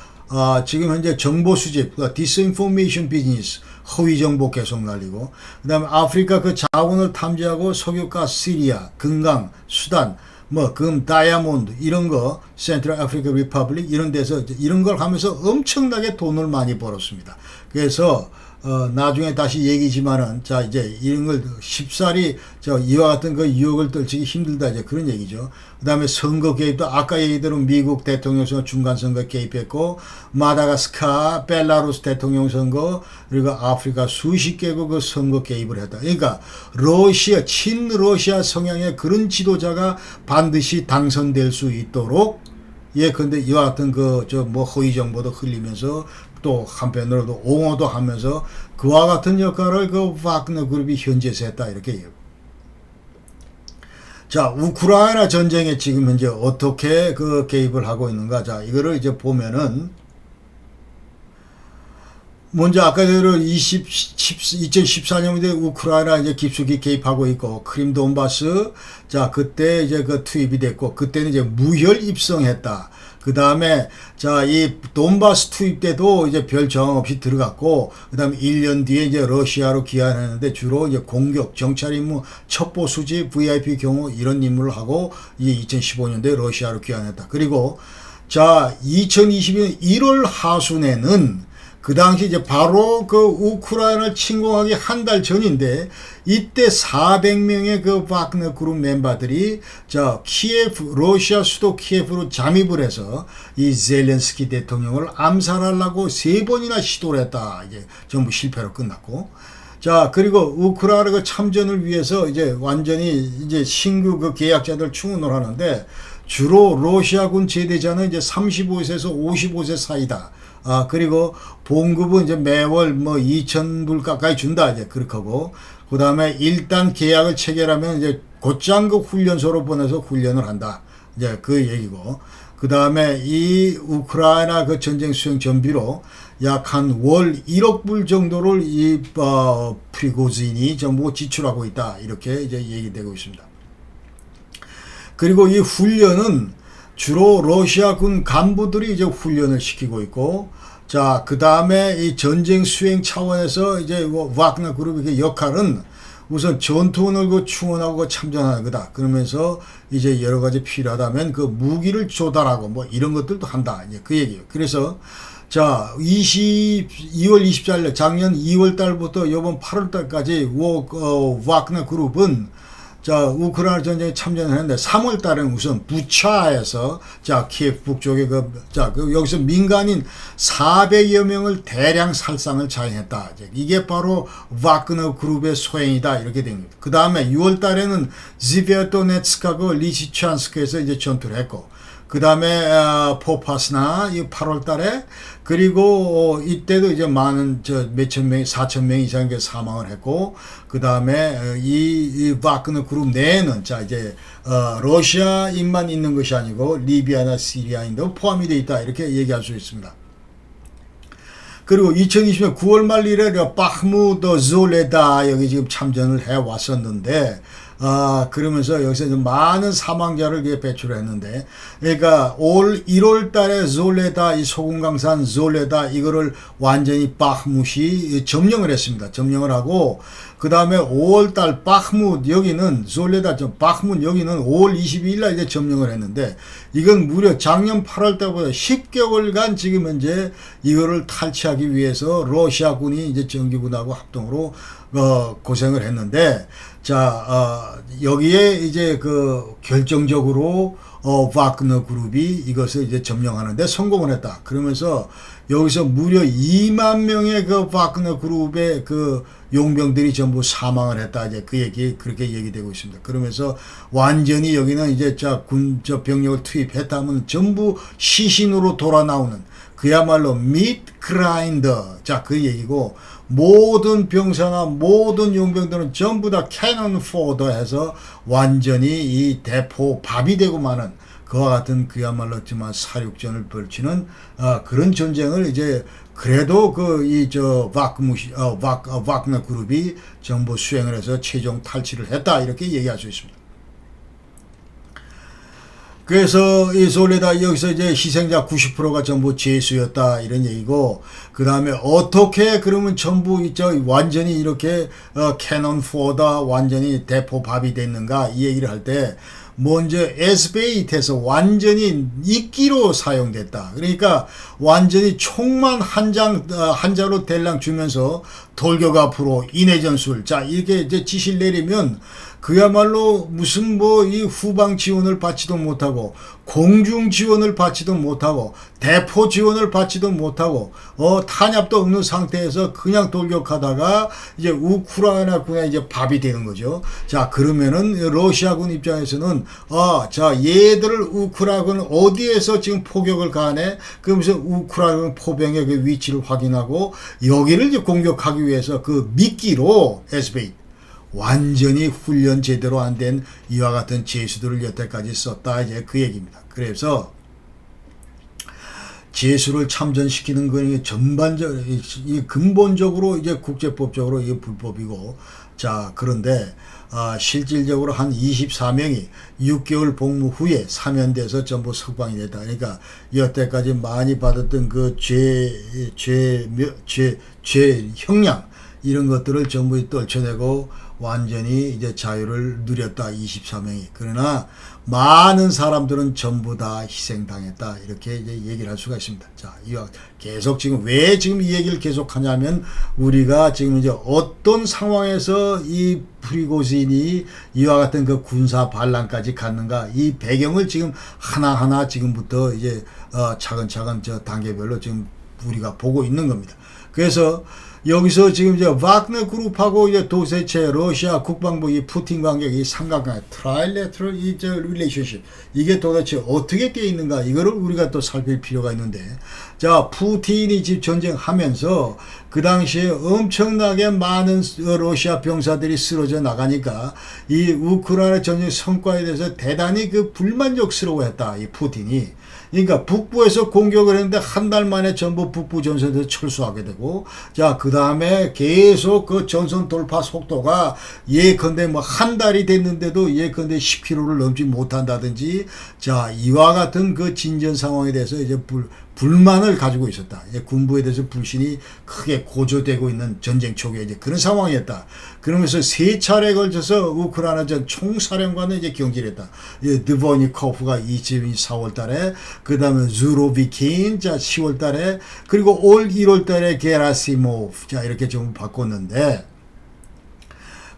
지금 현재 정보 수집, 디스인포메이션 비즈니스, 허위 정보 계속 날리고, 그 다음에 아프리카 그 자원을 탐지하고 석유가 시리아, 금강, 수단, 금, 다이아몬드 이런 거, 센트럴 아프리카 리퍼블릭 이런 데서 이런 걸 하면서 엄청나게 돈을 많이 벌었습니다. 그래서 나중에 다시 얘기지만은 자 이제 이런 걸 쉽사리 이와 같은 그 유혹을 떨치기 힘들다 이제 그런 얘기죠. 그다음에 선거 개입도 아까 얘기대로 미국 대통령 선거 중간 선거 개입했고 마다가스카, 벨라루스 대통령 선거 그리고 아프리카 수십 개국 그 선거 개입을 했다. 그러니까 러시아 친러시아 성향의 그런 지도자가 반드시 당선될 수 있도록 근데 이와 같은 허위 정보도 흘리면서 또 한편으로도 옹호도 하면서 그와 같은 역할을 그 와그너 그룹이 현재에서 했다 이렇게 얘기해요. 자, 우크라이나 전쟁에 지금 현재 어떻게 그 개입을 하고 있는가? 자, 이거를 이제 보면은 먼저 아까대로 2014년에 우크라이나 이제 깊숙이 개입하고 있고 크림 돈바스 자 그때 이제 그 투입이 됐고 그때는 이제 무혈 입성했다. 그 다음에 이 돈바스 투입 때도 이제 별 저항 없이 들어갔고 그 다음에 1년 뒤에 이제 러시아로 귀환했는데 주로 이제 공격, 정찰 임무, 첩보 수집, VIP 경호 이런 임무를 하고 이제 2015년도에 러시아로 귀환했다. 그리고 2022년 1월 하순에는 그 당시 이제 바로 그 우크라이나를 침공하기 한 달 전인데 이때 400명의 그 와그너 그룹 멤버들이 키예프 러시아 수도 키예프로 잠입을 해서 이 젤렌스키 대통령을 암살하려고 3번이나 시도를 했다. 이제 전부 실패로 끝났고. 그리고 우크라이나 그 참전을 위해서 이제 완전히 이제 신규 그 계약자들 충원을 하는데 주로 러시아군 제대자는 이제 35세에서 55세 사이다. 그리고 봉급은 이제 매월 2,000불 가까이 준다. 이제 그렇게 하고. 그 다음에 일단 계약을 체결하면 이제 곧장 그 훈련소로 보내서 훈련을 한다. 이제 그 얘기고. 그 다음에 이 우크라이나 그 전쟁 수행 전비로 약 한 월 1억 불 정도를 이 프리고진이 전부 지출하고 있다. 이렇게 이제 얘기되고 있습니다. 그리고 이 훈련은 주로 러시아군 간부들이 이제 훈련을 시키고 있고, 그 다음에 이 전쟁 수행 차원에서 이제 와그너 그룹의 역할은 우선 전투원을 그 충원하고 참전하는 거다. 그러면서 이제 여러 가지 필요하다면 그 무기를 조달하고 이런 것들도 한다. 이제 그 얘기예요. 그래서 2월 24일 작년 2월 달부터 이번 8월 달까지 와그너 그룹은 우크라이나 전쟁에 참전했는데 3월 달에는 우선 부차에서 키예프 북쪽에 여기서 민간인 400여 명을 대량 살상을 자행했다. 이게 바로 와그너 그룹의 소행이다. 이렇게 된 겁니다. 그 다음에 6월 달에는 지베토네츠카고 리시찬스크에서 이제 전투를 했고, 그 다음에 포파스나 8월 달에 그리고 이때도 이제 많은 몇천 명, 4천 명 이상의 사망을 했고, 그 다음에 이 와그너 그룹 내에는 이제 러시아인만 있는 것이 아니고 리비아나 시리아인도 포함이 되어 있다. 이렇게 얘기할 수 있습니다. 그리고 2020년 9월 말 이래 바흐무트 졸레다 여기 지금 참전을 해 왔었는데 그러면서 여기서 좀 많은 사망자를 배출했는데, 그러니까 올 1월 달에 졸레다, 이 소금강산 졸레다, 이거를 완전히 바흐무트이 점령을 했습니다. 점령을 하고, 그 다음에 5월 달 바흐무트, 여기는 졸레다, 바흐무트 여기는 5월 22일 날 이제 점령을 했는데, 이건 무려 작년 8월 달보다 10개월간 지금 현재 이거를 탈취하기 위해서 러시아군이 이제 정규군하고 합동으로 고생을 했는데, 여기에 이제 그 결정적으로 와그너 그룹이 이것을 이제 점령하는데 성공을 했다. 그러면서 여기서 무려 2만 명의 그 와그너 그룹의 그 용병들이 전부 사망을 했다. 이제 그렇게 얘기되고 있습니다. 그러면서 완전히 여기는 이제 병력을 투입했다면 전부 시신으로 돌아 나오는 그야말로 밋 그라인더. 그 얘기고, 모든 병사나 모든 용병들은 전부 다 캐논 포더 해서 완전히 이 대포 밥이 되고 마는 그와 같은 그야말로 정말 사륙전을 벌치는 그런 전쟁을 이제 그래도 와그너 그룹이 전부 수행을 해서 최종 탈취를 했다 이렇게 얘기할 수 있습니다. 그래서 이 솔레다 여기서 이제 희생자 90%가 전부 제수였다 이런 얘기고, 그 다음에 어떻게 그러면 전부 완전히 이렇게 캐논 포다 완전히 대포밥이 됐는가 이 얘기를 할 때, 먼저 에스베이트에서 완전히 이끼로 사용됐다. 그러니까 완전히 총만 한 자로 대량 주면서 돌격 앞으로 인해 전술, 자 이렇게 이제 지시를 내리면 그야말로 무슨 이 후방 지원을 받지도 못하고 공중 지원을 받지도 못하고 대포 지원을 받지도 못하고 탄약도 없는 상태에서 그냥 돌격하다가 이제 우크라이나군에 이제 밥이 되는 거죠. 자 그러면은 러시아군 입장에서는 자 얘들을 우크라이나군 어디에서 지금 포격을 가하네, 그러면서 우크라이나 포병의 그 위치를 확인하고 여기를 이제 공격하기 위해서 그 미끼로 SB 완전히 훈련 제대로 안 된 이와 같은 제수들을 여태까지 썼다 이제 그 얘기입니다. 그래서 제수를 참전시키는 건 전반적 근본적으로 이제 국제법적으로 이게 불법이고, 자 그런데 실질적으로 한 24명이 6개월 복무 후에 사면돼서 전부 석방이 됐다. 그러니까 여태까지 많이 받았던 그 죄 형량 이런 것들을 전부 떨쳐내고 완전히 이제 자유를 누렸다 24명이. 그러나 많은 사람들은 전부 다 희생당했다 이렇게 이제 얘기를 할 수가 있습니다. 자, 이와 계속 지금 왜 지금 이 얘기를 계속 하냐면, 우리가 지금 이제 어떤 상황에서 이 프리고진이 이와 같은 그 군사 반란까지 갔는가 이 배경을 지금 하나하나 지금부터 이제 차근차근 단계별로 지금 우리가 보고 있는 겁니다. 그래서 여기서 지금 이제 와그너 그룹하고 이제 도대체 러시아 국방부 이 푸틴 관계 이 삼각관계 트라이레터럴 릴레이션십 이게 도대체 어떻게 되어 있는가 이거를 우리가 또 살필 필요가 있는데, 자 푸틴이 지금 전쟁하면서 그 당시에 엄청나게 많은 러시아 병사들이 쓰러져 나가니까 이 우크라이나 전쟁 성과에 대해서 대단히 그 불만족스러워했다 이 푸틴이. 그러니까 북부에서 공격을 했는데 한 달 만에 전부 북부 전선에서 철수하게 되고, 자 그 다음에 계속 그 전선 돌파 속도가 예컨대 한 달이 됐는데도 예컨대 10km를 넘지 못한다든지, 자 이와 같은 그 진전 상황에 대해서 이제 불만을 가지고 있었다. 이제 군부에 대해서 불신이 크게 고조되고 있는 전쟁 초기에 이제 그런 상황이었다. 그러면서 세 차례에 걸쳐서 우크라이나 전 총사령관을 이제 경질했다. 드보니코프가 24월 달에, 그 다음에 주로비킨, 자 10월 달에, 그리고 올 1월 달에 게라시모프, 자 이렇게 좀 바꿨는데,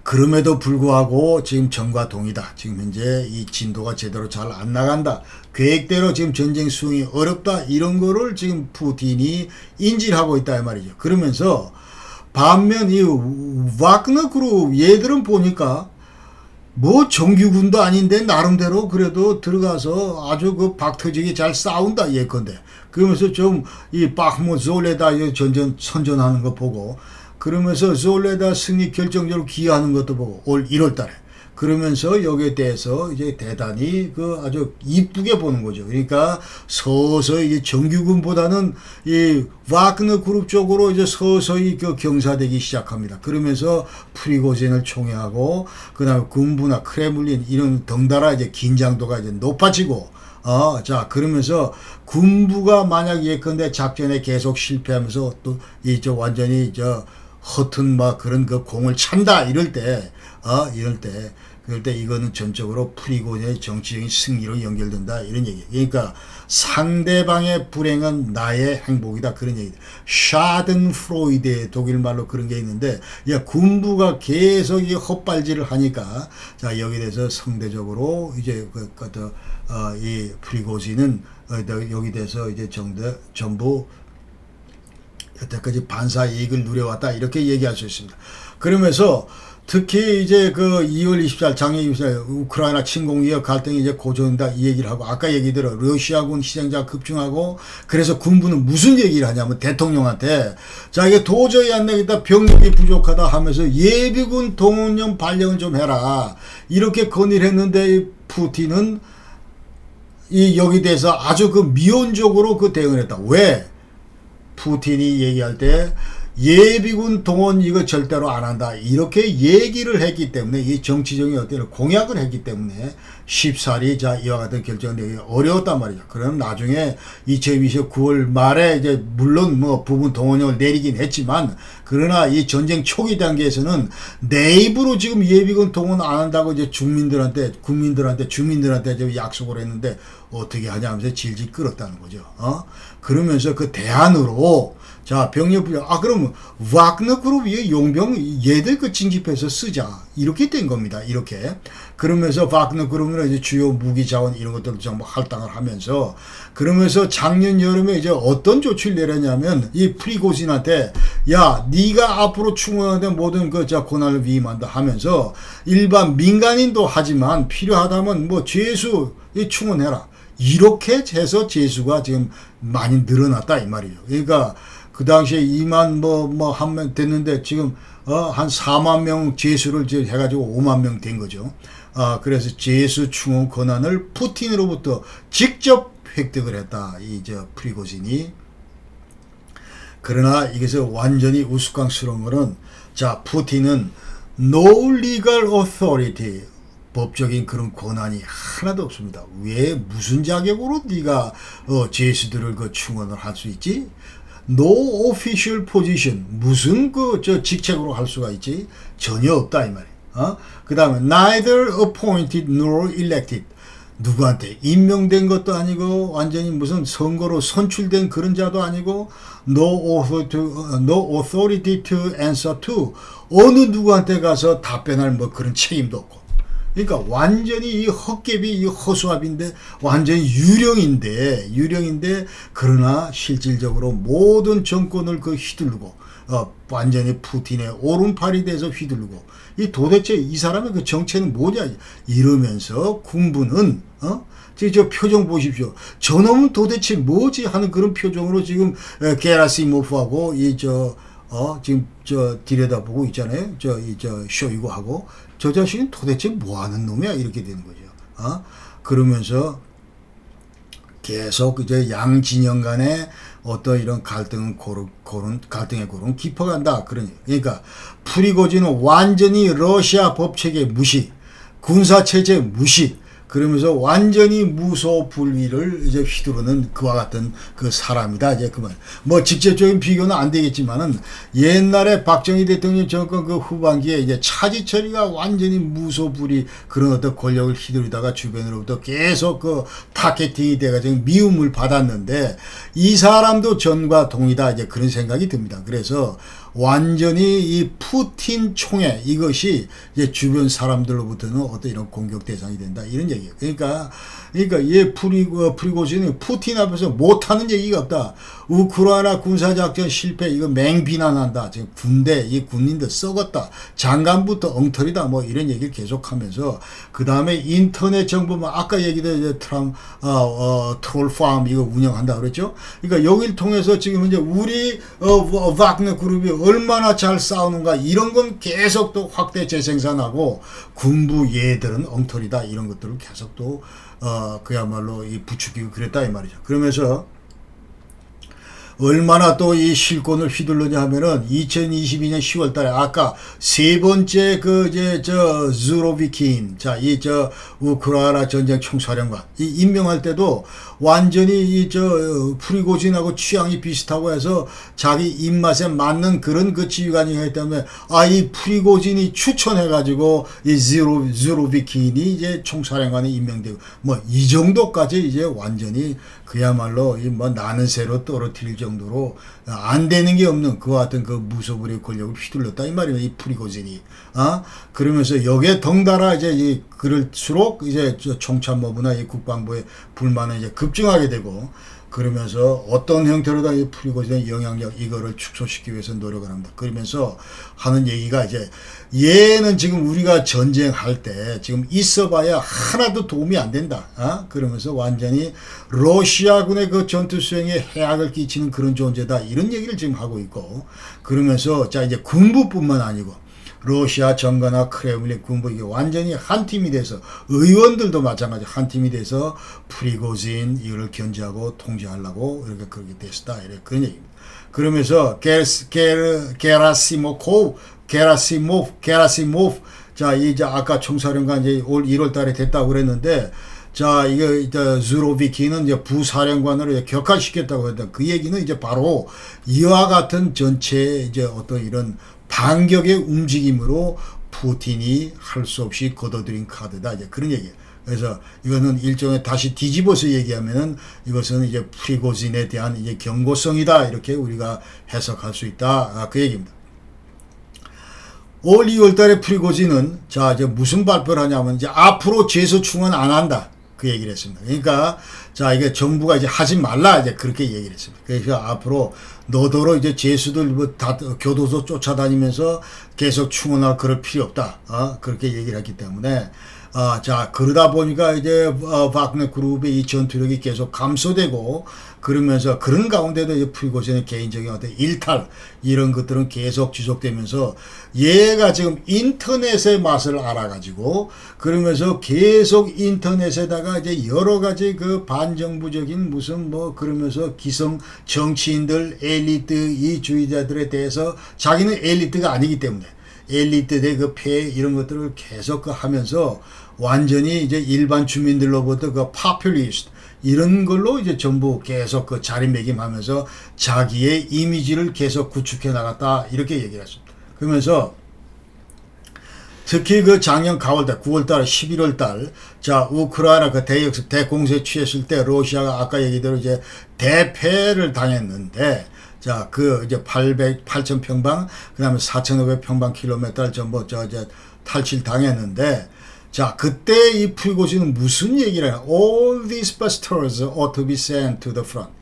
그럼에도 불구하고 지금 전과 동이다. 지금 현재 이 진도가 제대로 잘 안 나간다. 계획대로 지금 전쟁 수행이 어렵다. 이런 거를 지금 푸틴이 인지를 하고 있다 이 말이죠. 그러면서 반면 이 와그너 그룹 얘들은 보니까 정규군도 아닌데 나름대로 그래도 들어가서 아주 그 박터지게 잘 싸운다 예컨대. 그러면서 좀 이 바흐무 솔레다 전전 선전하는 거 보고, 그러면서 솔레다 승리 결정적으로 기여하는 것도 보고 올 1월 달에 그러면서 여기에 대해서 이제 대단히 그 아주 이쁘게 보는 거죠. 그러니까 서서히 정규군보다는 이 와그너 그룹 쪽으로 이제 서서히 그 경사되기 시작합니다. 그러면서 프리고진을 총애하고 그다음에 군부나 크레물린 이런 덩달아 이제 긴장도가 이제 높아지고, 자 그러면서 군부가 만약 예컨대 작전에 계속 실패하면서 또 완전히 허튼 그런 그 공을 찬다 이럴 때 이거는 전적으로 프리고진의 정치적인 승리로 연결된다 이런 얘기. 그러니까 상대방의 불행은 나의 행복이다 그런 얘기다. 샤든프로이드의 독일 말로 그런 게 있는데, 군부가 계속 이 헛발질을 하니까 자 여기에 대해서 상대적으로 이제 이 프리고진은 여기 대해서 이제 전부 여태까지 반사 이익을 누려왔다 이렇게 얘기할 수 있습니다. 그러면서 특히 이제 그 2월 24일 작년 24일 우크라이나 침공 이후 갈등이 이제 고조된다 이 얘기를 하고, 아까 얘기대로 러시아군 희생자 급증하고, 그래서 군부는 무슨 얘기를 하냐면 대통령한테 자 이게 도저히 안 되겠다 병력이 부족하다 하면서 예비군 동원령 발령을 좀 해라 이렇게 건의를 했는데, 푸틴은 이 여기 대해서 아주 그 미온적으로 그 대응을 했다. 왜? 푸틴이 얘기할 때 예비군 동원 이거 절대로 안 한다. 이렇게 얘기를 했기 때문에 이 정치적인 어떤 공약을 했기 때문에 쉽사리 자 이와 같은 결정을 내기 어려웠단 말이죠. 그럼 나중에 2020 9월 말에 이제 물론 뭐 부분 동원령을 내리긴 했지만 그러나 이 전쟁 초기 단계에서는 내입으로 지금 예비군 동원 안 한다고 이제 주민들한테 이제 약속을 했는데 어떻게 하냐 하면서 질질 끌었다는 거죠. 그러면서 그 대안으로 자, 병력 부여. 그럼 와그너 그룹이 용병 얘들 그 징집해서 쓰자. 이렇게 된 겁니다. 이렇게. 그러면서 와그너 그룹은 이제 주요 무기 자원 이런 것들을 전부 할당을 하면서 그러면서 작년 여름에 이제 어떤 조치를 내렸냐면 이 프리고진한테 야, 네가 앞으로 충원하는 모든 그 고난을 위임한다 하면서 일반 민간인도 하지만 필요하다면 뭐 죄수 충원해라. 이렇게 해서 죄수가 지금 많이 늘어났다 이 말이에요. 그러니까 그 당시에 2만 한 명 됐는데 지금 한 4만 명 죄수를 이제 해가지고 5만 명 된 거죠. 그래서 죄수 충원 권한을 푸틴으로부터 직접 획득을 했다. 이 프리고진이. 그러나 이것을 완전히 우스꽝스러운 거는 자 푸틴은 no legal authority 법적인 그런 권한이 하나도 없습니다. 왜 무슨 자격으로 네가 죄수들을 그 충원을 할 수 있지? No official position 무슨 직책으로 할 수가 있지? 전혀 없다 이 말이에요. 그 다음에 neither appointed nor elected 누구한테 임명된 것도 아니고 완전히 무슨 선거로 선출된 그런 자도 아니고 no authority to answer to 어느 누구한테 가서 답변할 뭐 그런 책임도 없고 그러니까 완전히 이 헛개비 이 허수아비인데 완전히 유령인데 그러나 실질적으로 모든 정권을 그 휘두르고 완전히 푸틴의 오른팔이 돼서 휘두르고 이 도대체 이 사람의 그 정체는 뭐냐 이러면서 군부는 저 표정 보십시오. 저놈은 도대체 뭐지 하는 그런 표정으로 지금 게라시모프하고 지금 들여다보고 있잖아요. 쇼이고하고 저 자식은 도대체 뭐 하는 놈이야 이렇게 되는 거죠. 그러면서 계속 이제 양 진영 간에 어떤 이런 갈등의 고름 깊어간다. 그러니까 프리고진은 완전히 러시아 법체계 무시, 군사체제 무시, 그러면서 완전히 무소불위를 이제 휘두르는 그와 같은 그 사람이다. 이제 그만. 뭐 직접적인 비교는 안 되겠지만은 옛날에 박정희 대통령 정권 그 후반기에 이제 차지철이가 완전히 무소불위 그런 어떤 권력을 휘두르다가 주변으로부터 계속 그 타겟팅이 돼가지고 미움을 받았는데 이 사람도 전과 동이다. 이제 그런 생각이 듭니다. 그래서 완전히 이 푸틴 총회 이것이 이제 주변 사람들로부터는 어떤 이런 공격 대상이 된다 이런 얘기예요. 그러니까 얘 프리고진이 푸틴 앞에서 못하는 얘기가 없다. 우크라이나 군사작전 실패 이거 맹비난한다. 지금 이 군인들 썩었다. 장관부터 엉터리다. 뭐 이런 얘기를 계속하면서 그 다음에 인터넷 정보만 아까 얘기된 트롤팜 이거 운영한다 그랬죠. 그러니까 여기를 통해서 지금 이제 우리 와그너 그룹이 얼마나 잘 싸우는가 이런 건 계속 또 확대 재생산하고 군부 얘들은 엉터리다 이런 것들을 계속 또 그야말로 이 부추기고 그랬다 이 말이죠. 그러면서 얼마나 또 이 실권을 휘둘르냐 하면은 2022년 10월 달에 아까 세 번째 주로비킨 우크라이나 전쟁 총사령관 임명할 때도 완전히 프리고진하고 취향이 비슷하고 해서 자기 입맛에 맞는 그런 그 지휘관이 했기 때문에 이 프리고진이 추천해가지고 이 주로비킨이 이제 총사령관에 임명되고 뭐 이 정도까지 이제 완전히 그야말로 나는 새로 떨어뜨릴 정도로 안 되는 게 없는 그와 같은 그 무소불위의 권력을 휘둘렀다 이 말이에요. 이 프리고진이. 그러면서 여기에 덩달아 이제 그럴수록 이제 총참모부나 이 국방부의 불만은 이제 급증하게 되고 그러면서 어떤 형태로든 이 프리고진의 영향력 이거를 축소시키기 위해서 노력을 합니다. 그러면서 하는 얘기가 이제 얘는 지금 우리가 전쟁할 때 지금 있어봐야 하나도 도움이 안 된다. 그러면서 완전히 러시아군의 그 전투 수행에 해악을 끼치는 그런 존재다. 이런 얘기를 지금 하고 있고 그러면서 자 이제 군부뿐만 아니고 러시아 정가나 크렘린 군부 이게 완전히 한 팀이 돼서 의원들도 마찬가지 한 팀이 돼서 프리고진 이거를 견제하고 통제하려고 이렇게 그렇게 됐다 이래 그런 얘기입니다. 그러면서 게라시모프 자 이제 아까 총사령관 이제 올 1월달에 됐다고 그랬는데 자 이거 주로비키는 이제 부사령관으로 격화시켰다고 했다. 그 얘기는 이제 바로 이와 같은 전체 이제 어떤 이런 반격의 움직임으로 푸틴이 할 수 없이 걷어들인 카드다. 이제 그런 얘기예요. 그래서 이거는 일종의 다시 뒤집어서 얘기하면은 이것은 이제 프리고진에 대한 이제 경고성이다. 이렇게 우리가 해석할 수 있다. 그 얘기입니다. 올 2월 달에 프리고진은 자, 이제 무슨 발표를 하냐면 이제 앞으로 죄수 충원 안 한다. 그 얘기를 했습니다. 그러니까 자, 이게 정부가 이제 하지 말라 이제 그렇게 얘기를 했습니다. 그래서 앞으로 너더러 이제 죄수들 뭐 다 교도소 쫓아다니면서 계속 충원할 그럴 필요 없다. 그렇게 얘기를 했기 때문에 자, 그러다 보니까 이제 바그너 그룹의 이 전투력이 계속 감소되고 그러면서 그런 가운데도 이제 프리고진의 개인적인 어떤 일탈 이런 것들은 계속 지속되면서 얘가 지금 인터넷의 맛을 알아가지고 그러면서 계속 인터넷에다가 이제 여러 가지 그 반정부적인 무슨 뭐 그러면서 기성 정치인들 엘리트 이주의자들에 대해서 자기는 엘리트가 아니기 때문에 엘리트의 그 폐해 이런 것들을 계속 하면서 완전히 이제 일반 주민들로부터 그 파퓰리스트 이런 걸로 이제 전부 계속 그 자리매김하면서 자기의 이미지를 계속 구축해 나갔다 이렇게 얘기를 했습니다. 그러면서 특히 그 작년 가을달, 9월달, 11월달, 자 우크라이나 그 대공세 취했을 때 러시아가 아까 얘기대로 이제 대패를 당했는데. 자, 그, 이제 8,000평방, 그 다음에 4,500평방킬로미터를 전부, 이제 탈취를 당했는데, 자, 그때 이 프리고진은 무슨 얘기를 해요? All these bastards ought to be sent to the front.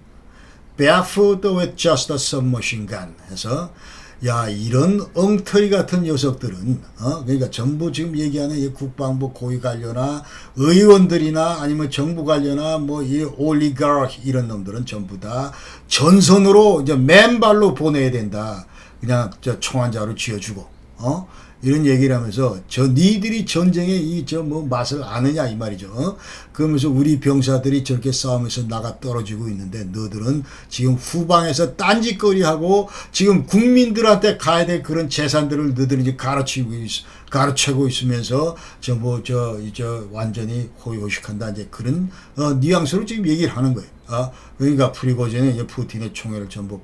Barefoot with just a submachine gun. 해서, 야, 이런 엉터리 같은 녀석들은, 그러니까 전부 지금 얘기하는 이 국방부 고위 관료나 의원들이나 아니면 정부 관료나 뭐 이 올리가르 이런 놈들은 전부 다 전선으로 이제 맨발로 보내야 된다. 그냥 총한자로 쥐어주고, 이런 얘기를 하면서 니들이 전쟁의 이 뭐 맛을 아느냐 이 말이죠. 그러면서 우리 병사들이 저렇게 싸우면서 나가 떨어지고 있는데 너들은 지금 후방에서 딴짓거리하고 지금 국민들한테 가야 될 그런 재산들을 너들이 이제 가르치고 있으면서 완전히 호의호식한다 이제 그런 뉘앙스로 지금 얘기를 하는 거예요. 그러니까 프리고진은 이제 푸틴의 총애를 전부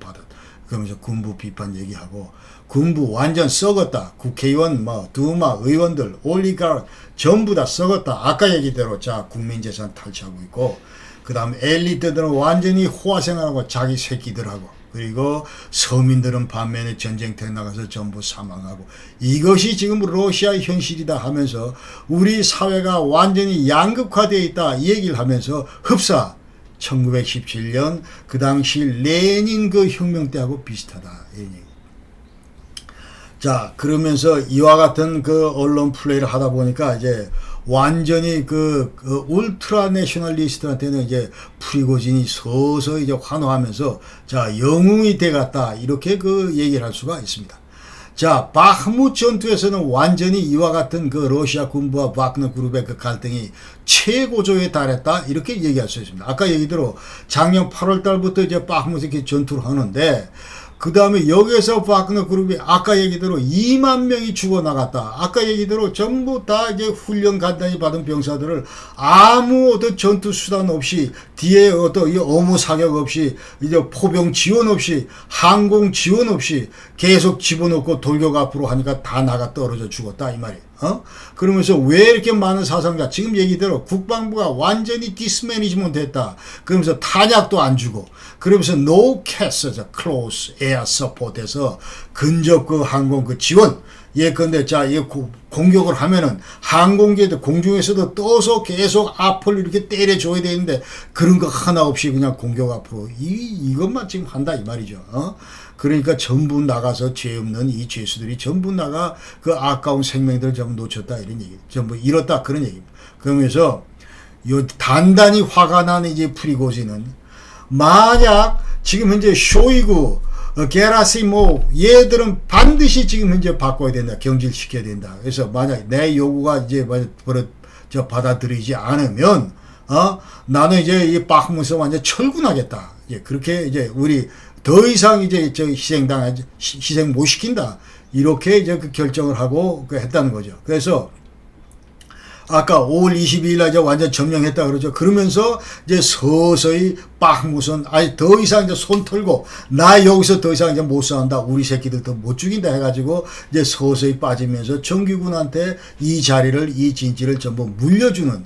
그러면서 군부 비판 얘기하고 군부 완전 썩었다. 국회의원, 두마, 의원들, 올리가르 전부 다 썩었다. 아까 얘기대로 자 국민재산 탈취하고 있고 그 다음에 엘리트들은 완전히 호화생활하고 자기 새끼들하고 그리고 서민들은 반면에 전쟁터에 나가서 전부 사망하고 이것이 지금 러시아의 현실이다 하면서 우리 사회가 완전히 양극화되어 있다 이 얘기를 하면서 흡사 1917년 그 당시 레닌 그 혁명 때하고 비슷하다. 자, 그러면서 이와 같은 그 언론 플레이를 하다 보니까 이제 완전히 그 울트라 내셔널리스트한테는 이제 프리고진이 서서히 이제 환호하면서 자, 영웅이 돼갔다. 이렇게 그 얘기를 할 수가 있습니다. 자, 바흐무트 전투에서는 완전히 이와 같은 그 러시아 군부와 바그너 그룹의 그 갈등이 최고조에 달했다. 이렇게 얘기할 수 있습니다. 아까 얘기대로 작년 8월 달부터 이제 바흐무트 이렇게 전투를 하는데 그 다음에 여기에서 바그너 그룹이 아까 얘기대로 2만 명이 죽어나갔다. 아까 얘기대로 전부 다 이제 훈련 간단히 받은 병사들을 아무 어떤 전투 수단 없이 뒤에 어떤 어무 사격 없이 이제 포병 지원 없이 항공 지원 없이 계속 집어넣고 돌격 앞으로 하니까 다 나가 떨어져 죽었다 이 말이에요. 그러면서 왜 이렇게 많은 사상자 지금 얘기대로 국방부가 완전히 디스매니지먼트 했다. 그러면서 탄약도 안 주고 그러면서 no cast, close air support에서 근접 그 항공 그 지원 근데 자, 이 공격을 하면은 항공기에도 공중에서도 떠서 계속 앞을 이렇게 때려줘야 되는데 그런 거 하나 없이 그냥 공격 앞으로 이것만 지금 한다 이 말이죠. 그러니까 전부 나가서 죄 없는 이 죄수들이 전부 나가 그 아까운 생명들을 전부 놓쳤다 이런 얘기, 전부 잃었다 그런 얘기입니다. 그러면서 요 단단히 화가 나는 이제 프리고진은 만약 지금 현재 쇼이구 게라시모 얘들은 반드시 지금 현재 바꿔야 된다. 경질시켜야 된다. 그래서 만약 내 요구가 이제 받아들이지 않으면 나는 이제 이 바흐무트에서 완전 철군하겠다. 이제 그렇게 이제 우리 더 이상 이제 희생 못 시킨다. 이렇게 이제 그 결정을 하고 했다는 거죠. 그래서 아까 5월 22일 날 이제 완전 점령했다 그러죠. 그러면서 이제 서서히 바흐무트는 아니 더 이상 이제 손 털고 나 여기서 더 이상 이제 못 싸운다. 우리 새끼들 더 못 죽인다 해가지고 이제 서서히 빠지면서 정규군한테 이 자리를 이 진지를 전부 물려주는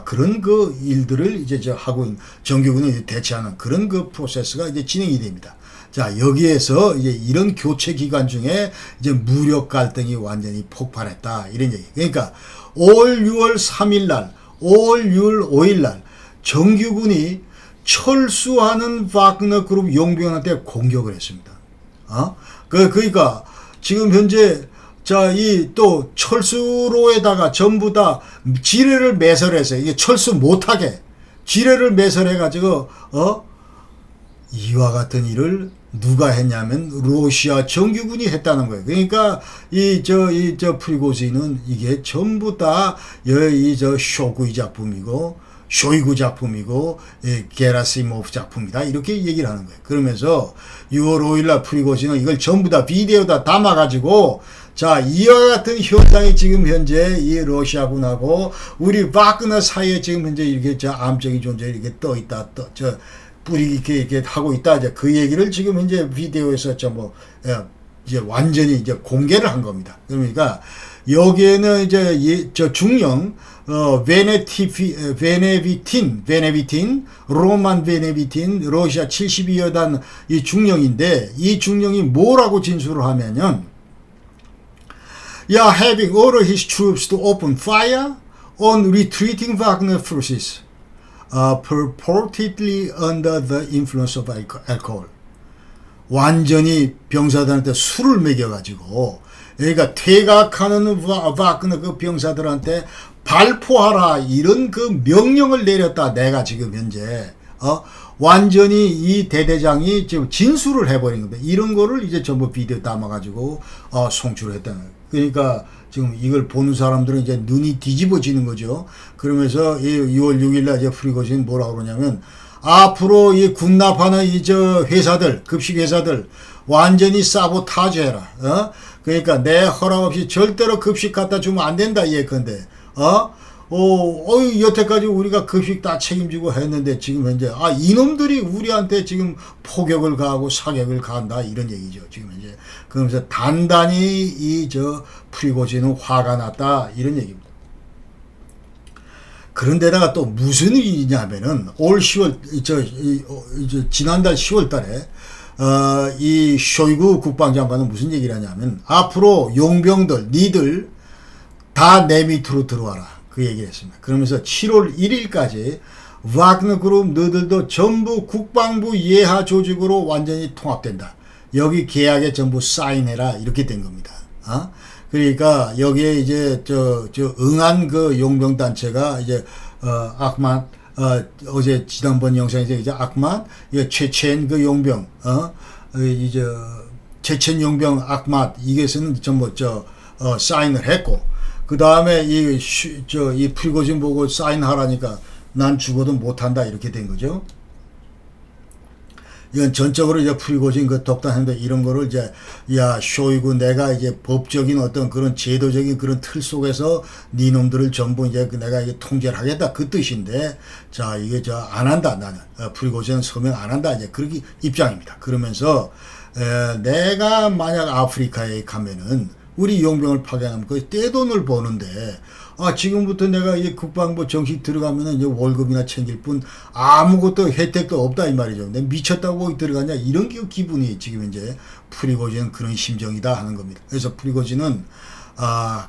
그런 그 일들을 이제 하고 있는 정규군을 대체하는 그런 그 프로세스가 이제 진행이 됩니다. 자, 여기에서 이제 이런 교체 기간 중에 이제 무력 갈등이 완전히 폭발했다. 이런 얘기. 그러니까 5월 6월 3일 날, 5월 6월 5일 날 정규군이 철수하는 바그너 그룹 용병한테 공격을 했습니다. 그러니까 지금 현재 이 또 철수로에다가 전부 다 지뢰를 매설해서 이게 철수 못하게 지뢰를 매설해가지고 이와 같은 일을 누가 했냐면 러시아 정규군이 했다는 거예요. 그러니까 프리고진은 이게 전부 다 쇼구이 작품이고 쇼이구 작품이고 게라시모프 작품이다 이렇게 얘기를 하는 거예요. 그러면서 6월 5일날 프리고진은 이걸 전부 다 비디오다 담아가지고 자 이와 같은 현상이 지금 현재 이 러시아군하고 우리 바그너 사이에 지금 현재 이렇게 암적인 존재 이렇게 떠 있다 뿌리 이렇게 하고 있다. 이제 그 얘기를 지금 현재 비디오에서 이제 완전히 이제 공개를 한 겁니다. 그러니까 여기에는 이제 중령 베네비틴 로만 베네비틴 러시아 72여단 이 중령인데 이 중령이 뭐라고 진술을 하면은 having ordered his troops to open fire on retreating Wagner forces. Purportedly under the influence of alcohol. 완전히 병사들한테 술을 먹여가지고, 그러니까 퇴각하는 바그너 그 병사들한테 발포하라 이런 그 명령을 내렸다. 내가 지금 현재 완전히 이 대대장이 지금 진술을 해버린 겁니다. 이런 거를 이제 전부 비디오 담아가지고 송출을 했다는 거예요. 그러니까 지금 이걸 보는 사람들은 이제 눈이 뒤집어지는 거죠. 그러면서 6월 6일날 이제 프리고진 뭐라고 그러냐면 앞으로 이 군납하는 회사들, 급식 회사들 완전히 사보타주해라. 그러니까 내 허락 없이 절대로 급식 갖다 주면 안 된다 예컨대. 여태까지 우리가 급식 다 책임지고 했는데 지금 현재 이놈들이 우리한테 지금 포격을 가하고 사격을 가한다 이런 얘기죠. 지금 현재 그러면서 단단히 프리고진은 화가 났다 이런 얘기입니다. 그런데다가 또 무슨 일이냐면은 올 10월 지난달 10월 달에 이 쇼이구 국방장관은 무슨 얘기를 하냐면 앞으로 용병들 니들 다 내 밑으로 들어와라. 그 얘기를 했습니다. 그러면서 7월 1일까지 와그너 그룹 너들도 전부 국방부 예하 조직으로 완전히 통합된다. 여기 계약에 전부 사인해라. 이렇게 된 겁니다. 그러니까 여기에 이제 응한 그 용병 단체가 이제 아흐맛 어제 지난번 영상에서 이제 아흐맛 체첸 그 용병 이제 체첸 용병 아흐맛 이게서는 전부 사인을 했고 그 다음에 이 프리고진 보고 사인하라니까 난 죽어도 못한다 이렇게 된 거죠. 이건 전적으로 이제 프리고진 그 독단행동 이런 거를 이제 쇼이구 내가 이제 법적인 어떤 그런 제도적인 그런 틀 속에서 네 놈들을 전부 이제 내가 이게 통제를 하겠다 그 뜻인데 자 이게 안 한다 나는 프리고진 서명 안 한다 이제 그렇게 입장입니다. 그러면서 내가 만약 아프리카에 가면은 우리 용병을 파견하면 그 떼돈을 버는데 지금부터 내가 이 국방부 정식 들어가면은 이제 월급이나 챙길 뿐 아무것도 혜택도 없다 이 말이죠. 근데 미쳤다고 들어가냐 이런 기분이 지금 이제 프리고진 그런 심정이다 하는 겁니다. 그래서 프리고진은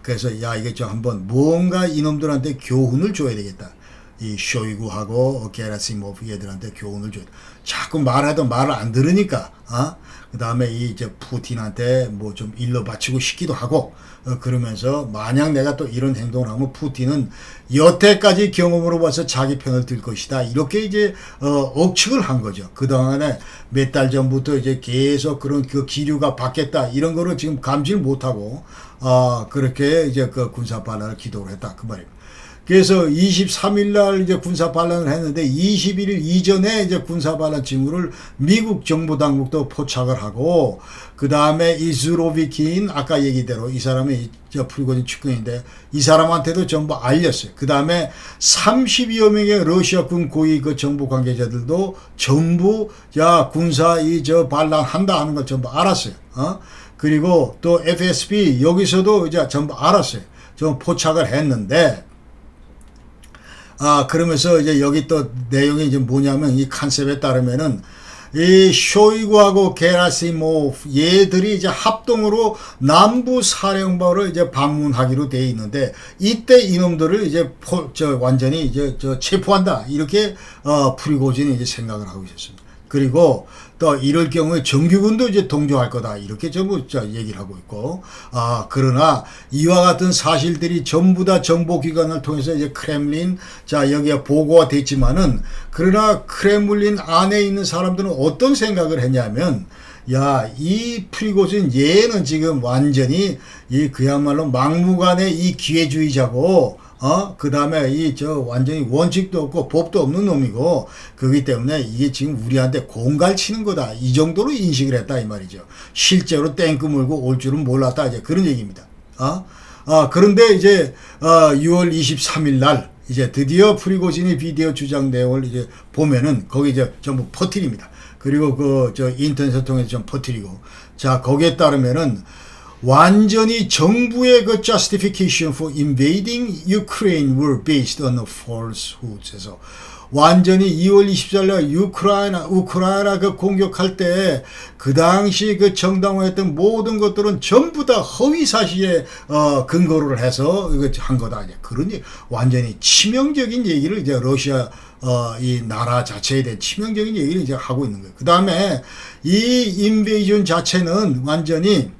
그래서 이게 한번 뭔가 이놈들한테 교훈을 줘야 되겠다. 이 쇼이구하고 게라시모프 얘들한테 교훈을 줘야 돼. 자꾸 말해도 말을 안 들으니까 그 다음에 이 이제 푸틴한테 뭐 좀 일러 바치고 싶기도 하고, 그러면서 만약 내가 또 이런 행동을 하면 푸틴은 여태까지 경험으로 봐서 자기 편을 들 것이다. 이렇게 이제 억측을 한 거죠. 그동안에 몇 달 전부터 이제 계속 그런 그 기류가 바뀌었다. 이런 거를 지금 감지를 못하고, 그렇게 이제 그 군사 반란을 기도를 했다. 그 말입니다. 그래서 23일 날 이제 군사 반란을 했는데 21일 이전에 이제 군사 반란 징후를 미국 정보 당국도 포착을 하고, 그 다음에 이 수로비킨 아까 얘기대로 이 사람이 저 프리고진 측근인데 이 사람한테도 전부 알렸어요. 그 다음에 30여 명의 러시아군 고위 그 정보 관계자들도 전부 야 군사 이 저 반란한다 하는 걸 전부 알았어요. 그리고 또 FSB 여기서도 이제 전부 알았어요. 좀 포착을 했는데. 그러면서 이제 여기 또 내용이 이제 뭐냐면 이 컨셉에 따르면은 이 쇼이구하고 게라시모프 얘들이 이제 합동으로 남부 사령부를 이제 방문하기로 돼 있는데 이때 이놈들을 이제 완전히 이제 체포한다 이렇게 프리고진이 이제 생각을 하고 있었습니다. 그리고 또 이럴 경우에 정규군도 이제 동조할 거다 이렇게 전부 얘기를 하고 있고, 그러나 이와 같은 사실들이 전부 다 정보기관을 통해서 이제 크렘린 여기에 보고가 됐지만은, 그러나 크렘린 안에 있는 사람들은 어떤 생각을 했냐면, 야, 이 프리고진 얘는 지금 완전히 이 그야말로 막무가내 이 기회주의자고, 그 다음에 완전히 원칙도 없고 법도 없는 놈이고, 그렇기 때문에 이게 지금 우리한테 공갈 치는 거다. 이 정도로 인식을 했다. 이 말이죠. 실제로 땡끄 물고 올 줄은 몰랐다. 이제 그런 얘기입니다. 그런데 이제, 6월 23일 날, 이제 드디어 프리고진이 비디오 주장 내용을 이제 보면은 거기 이제 전부 퍼뜨립니다. 그리고 인터넷을 통해서 좀 퍼뜨리고. 자, 거기에 따르면은, 완전히 정부의 그 justification for invading Ukraine were based on a falsehoods. 해서 완전히 2월 24일 날 우크라이나 그 공격할 때 그 당시 그 정당화했던 모든 것들은 전부 다 허위 사실에 근거를 해서 이거 한 거다. 그런 완전히 치명적인 얘기를 이제 러시아 이 나라 자체에 대한 치명적인 얘기를 이제 하고 있는 거예요. 그 다음에 이 인베이전 자체는 완전히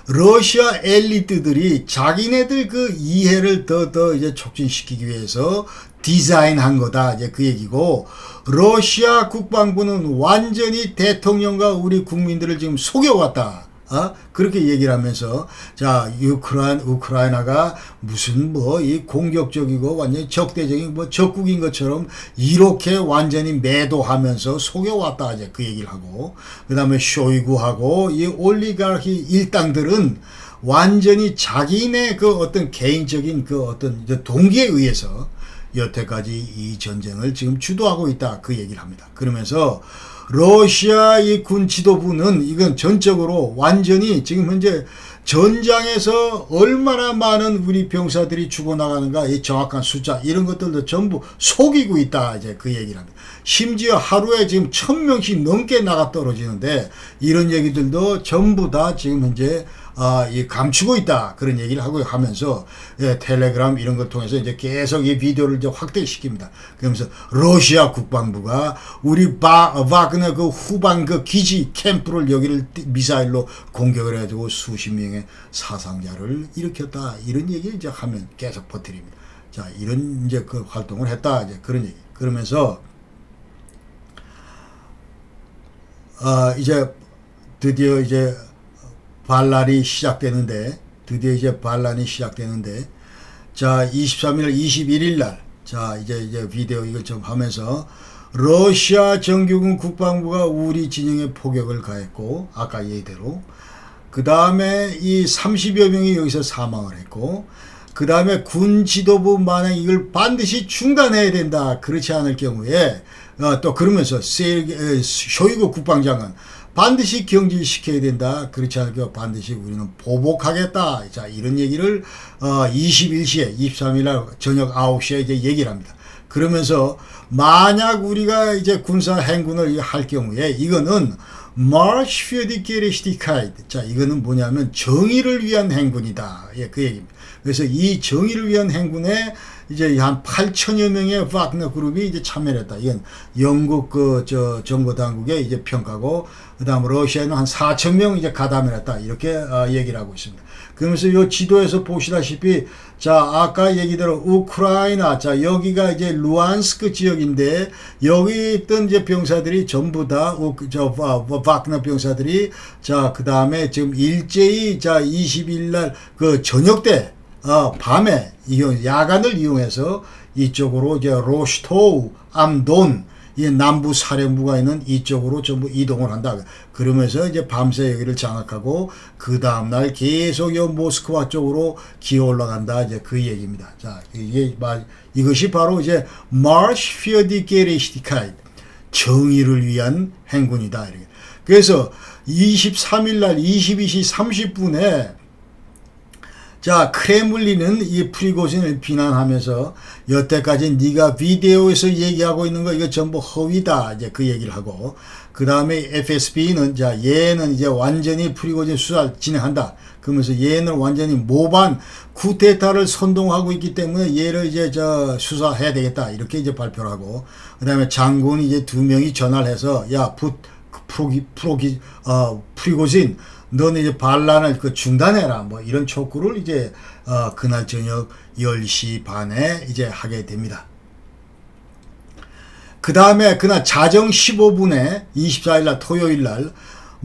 러시아 엘리트들이 자기네들 그 이해를 더 이제 촉진시키기 위해서 디자인한 거다. 이제 그 얘기고, 러시아 국방부는 완전히 대통령과 우리 국민들을 지금 속여왔다. 그렇게 얘기를 하면서, 자, 우크라이나가 무슨 이 공격적이고 완전히 적대적인 적국인 것처럼 이렇게 완전히 매도하면서 속여왔다. 이제 그 얘기를 하고, 그 다음에 쇼이구하고 이 올리가르히 일당들은 완전히 자기네 그 어떤 개인적인 그 어떤 동기에 의해서 여태까지 이 전쟁을 지금 주도하고 있다. 그 얘기를 합니다. 그러면서 러시아 이 군 지도부는 이건 전적으로 완전히 지금 현재 전장에서 얼마나 많은 우리 병사들이 죽어나가는가 이 정확한 숫자 이런 것들도 전부 속이고 있다. 이제 그 얘기를 합니다. 심지어 하루에 지금 1000명씩 넘게 나가 떨어지는데 이런 얘기들도 전부 다 지금 현재 이 감추고 있다. 그런 얘기를 하고 하면서 텔레그램 이런 걸 통해서 이제 계속 이 비디오를 이제 확대시킵니다. 그러면서 러시아 국방부가 우리 바그너 그 후방 그 기지 캠프를 여기를 미사일로 공격을 해가지고 수십 명의 사상자를 일으켰다. 이런 얘기 이제 하면 계속 퍼뜨립니다. 자, 이런 이제 그 활동을 했다. 이제 그런 얘기. 그러면서 이제 드디어 이제 반란이 시작되는데, 자, 23일, 21일 날, 자, 이제 비디오 이걸 좀 하면서, 러시아 정규군 국방부가 우리 진영에 포격을 가했고, 아까 얘기대로, 그 다음에 이 30여 명이 여기서 사망을 했고, 그 다음에 군 지도부 만약 이걸 반드시 중단해야 된다. 그렇지 않을 경우에, 또 그러면서, 쇼이구 국방장은, 반드시 경질시켜야 된다. 그렇지 않을 경우 반드시 우리는 보복하겠다. 자, 이런 얘기를 21시에 23일 날 저녁 9시에 이제 얘기를 합니다. 그러면서 만약 우리가 이제 군사 행군을 할 경우에 이거는 March für die Gerechtigkeit. 자, 이거는 뭐냐면 정의를 위한 행군이다. 예, 그 얘기입니다. 그래서 이 정의를 위한 행군에 이제 한 8천여 명의 바그너 그룹이 이제 참여를 했다. 이건 영국 정보 당국의 이제 평가고, 그 다음 러시아에는 한 4천 명 이제 가담을 했다. 이렇게 얘기를 하고 있습니다. 그러면서 이 지도에서 보시다시피, 자, 아까 얘기대로 우크라이나, 자, 여기가 이제 루안스크 지역인데, 여기 있던 이제 병사들이 전부 다, 바그너 병사들이, 자, 그 다음에 지금 일제히, 자, 20일 날 그 저녁 때, 밤에, 야간을 이용해서 이쪽으로 이제 로스토우, 암돈, 이 남부 사령부가 있는 이쪽으로 전부 이동을 한다. 그러면서 이제 밤새 여기를 장악하고 그 다음날 계속 모스크바 쪽으로 기어 올라간다. 이제 그 얘기입니다. 자, 이것이 바로 이제 March für die Gerechtigkeit, 정의를 위한 행군이다. 이렇게. 그래서 23일 날 22시 30분에 자, 크레물린은 이 프리고진을 비난하면서 여태까지 네가 비디오에서 얘기하고 있는 거 이거 전부 허위다. 이제 그 얘기를 하고, 그 다음에 FSB는 자, 얘는 이제 완전히 프리고진 수사를 진행한다. 그러면서 얘는 완전히 모반 쿠데타를 선동하고 있기 때문에 얘를 이제 수사해야 되겠다. 이렇게 이제 발표를 하고, 그 다음에 장군이 이제 2명이 전화를 해서 야, 프리고진 너는 이제 반란을 중단해라. 뭐 이런 촉구를 이제 그날 저녁 10시 반에 이제 하게 됩니다. 그 다음에 그날 자정 15분에 24일 날 토요일 날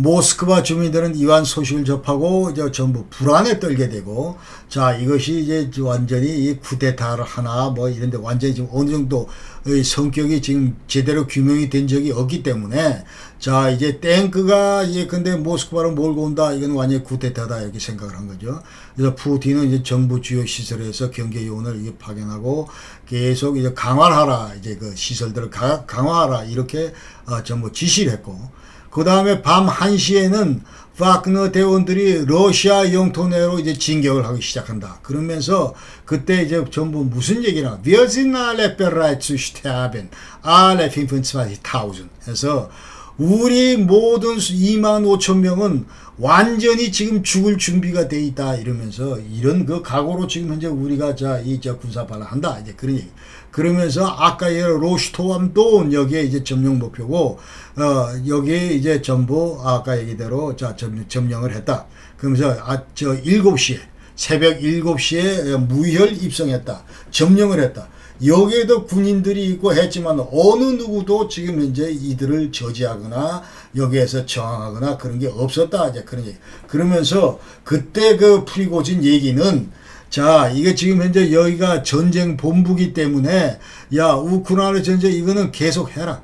모스크바 주민들은 이러한 소식을 접하고 전부 불안에 떨게 되고, 자, 이것이 이제 완전히 이 쿠데타를 하나 뭐 이런데 완전히 지금 어느 정도 성격이 지금 제대로 규명이 된 적이 없기 때문에, 자, 이제 탱크가 이제 근데 모스크바로 몰고 온다. 이건 완전히 쿠데타다. 이렇게 생각을 한 거죠. 그래서 푸틴은 이제 정부 주요 시설에서 경계 요원을 이제 파견하고 계속 이제 강화하라. 이제 그 시설들을 강화하라. 이렇게 전부 지시를 했고, 그 다음에 밤 1시에는 바그너 대원들이 러시아 영토 내로 이제 진격을 하기 시작한다. 그러면서 그때 이제 전부 무슨 얘기나, Wir sind alle bereit zu sterben, alle 25.000 해서 우리 모든 25,000명은 완전히 지금 죽을 준비가 돼 있다. 이러면서 이런 그 각오로 지금 현재 우리가 군사 발언한다. 이제 그런 얘기. 그러면서 아까 로스토암돈 여기에 이제 점령 목표고, 여기에 이제 전부 아까 얘기대로 점령을 했다. 그러면서 7시에 새벽 7시에 무혈 입성했다. 점령을 했다. 여기에도 군인들이 있고 했지만 어느 누구도 지금 현재 이들을 저지하거나 여기에서 저항하거나 그런 게 없었다. 이제 그런 얘기. 그러면서 그때 그 프리고진 얘기는, 자, 이게 지금 현재 여기가 전쟁 본부기 때문에 야, 우크라이나 전쟁 이거는 계속 해라.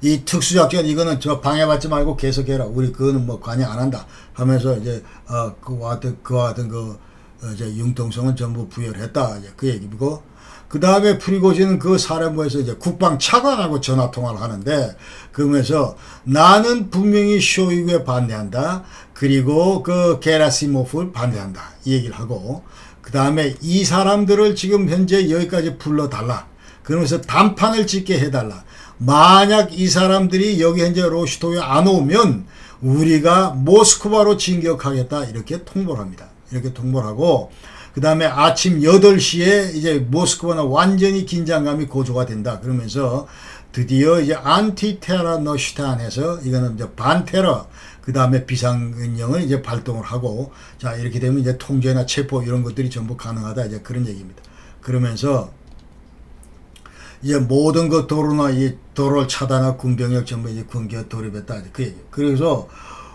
이 특수작전 이거는 방해받지 말고 계속해라. 우리 그거는 뭐 관여 안 한다 하면서 이제 그와 같은 이제 융통성은 전부 부여를 했다. 이제 그 얘기고, 그 다음에 프리고진은 그 사령부에서 이제 국방 차관하고 전화 통화를 하는데, 그러면서 나는 분명히 쇼이구에 반대한다. 그리고 그 게라시모프를 반대한다. 이 얘기를 하고, 그 다음에 이 사람들을 지금 현재 여기까지 불러달라. 그러면서 담판을 짓게 해달라. 만약 이 사람들이 여기 현재 로스토에 안 오면 우리가 모스크바로 진격하겠다. 이렇게 통보를 합니다. 이렇게 통보를 하고, 그 다음에 아침 8시에 이제 모스크바는 완전히 긴장감이 고조가 된다. 그러면서 드디어 이제 안티테러 너슈탄해서 이거는 이제 반테러, 그 다음에 비상근령을 이제 발동을 하고, 자, 이렇게 되면 이제 통제나 체포 이런 것들이 전부 가능하다. 이제 그런 얘기입니다. 그러면서 이제 모든 그 도로나 이 도로를 차단하고 군병력 전부 이제 군기에 돌입했다. 그 얘기. 그래서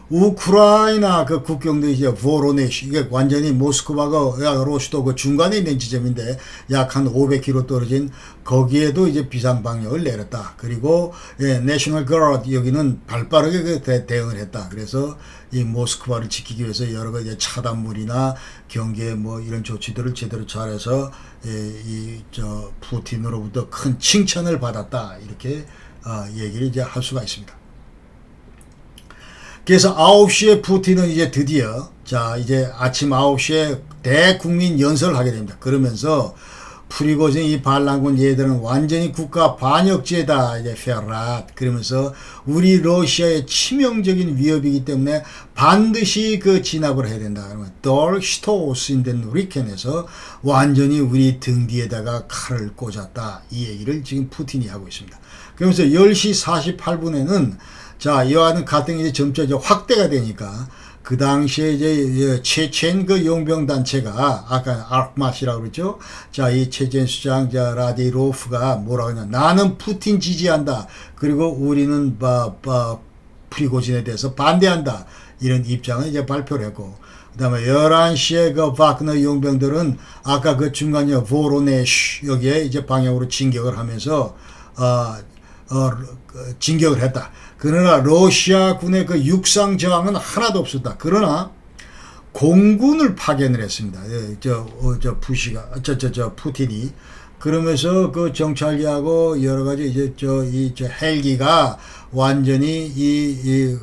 우크라이나 그 국경도 이제 보로네시, 이게 완전히 모스크바가 로스토 그 중간에 있는 지점인데 약 한 500km 떨어진 거기에도 이제 비상방역을 내렸다. 그리고 내셔널 가드 여기는 발빠르게 대응을 했다. 그래서 이 모스크바를 지키기 위해서 여러 가지 차단물이나 경계 뭐 이런 조치들을 제대로 잘해서 푸틴으로부터 큰 칭찬을 받았다. 이렇게 얘기를 이제 할 수가 있습니다. 그래서 9시에 푸틴은 이제 드디어 이제 아침 9시에 대국민 연설을 하게 됩니다. 그러면서 프리고진 이 반란군 얘들은 완전히 국가 반역죄다. 이제 페라 그러면서 우리 러시아의 치명적인 위협이기 때문에 반드시 그 진압을 해야 된다. 그러면 돌슈토스인덴 리켄에서 완전히 우리 등 뒤에다가 칼을 꽂았다. 이 얘기를 지금 푸틴이 하고 있습니다. 그러면서 10시 48분에는 자, 이와 같은 갈등이 점차 확대가 되니까 그 당시에 이제 체첸 그 용병 단체가 아까 아르마시라고 그랬죠. 자, 이 체첸 수장 자 라디로프가 뭐라고 하냐? 나는 푸틴 지지한다. 그리고 우리는 프리고진에 대해서 반대한다. 이런 입장을 이제 발표를 했고, 그다음에 11시에 그 바그너 용병들은 아까 그 중간에 보로네슈 여기에 이제 방향으로 진격을 하면서 진격을 했다. 그러나 러시아 군의 그 육상 저항은 하나도 없었다. 그러나 공군을 파견을 했습니다. 푸틴이. 그러면서 그 정찰기하고 여러 가지 이제 헬기가 완전히 이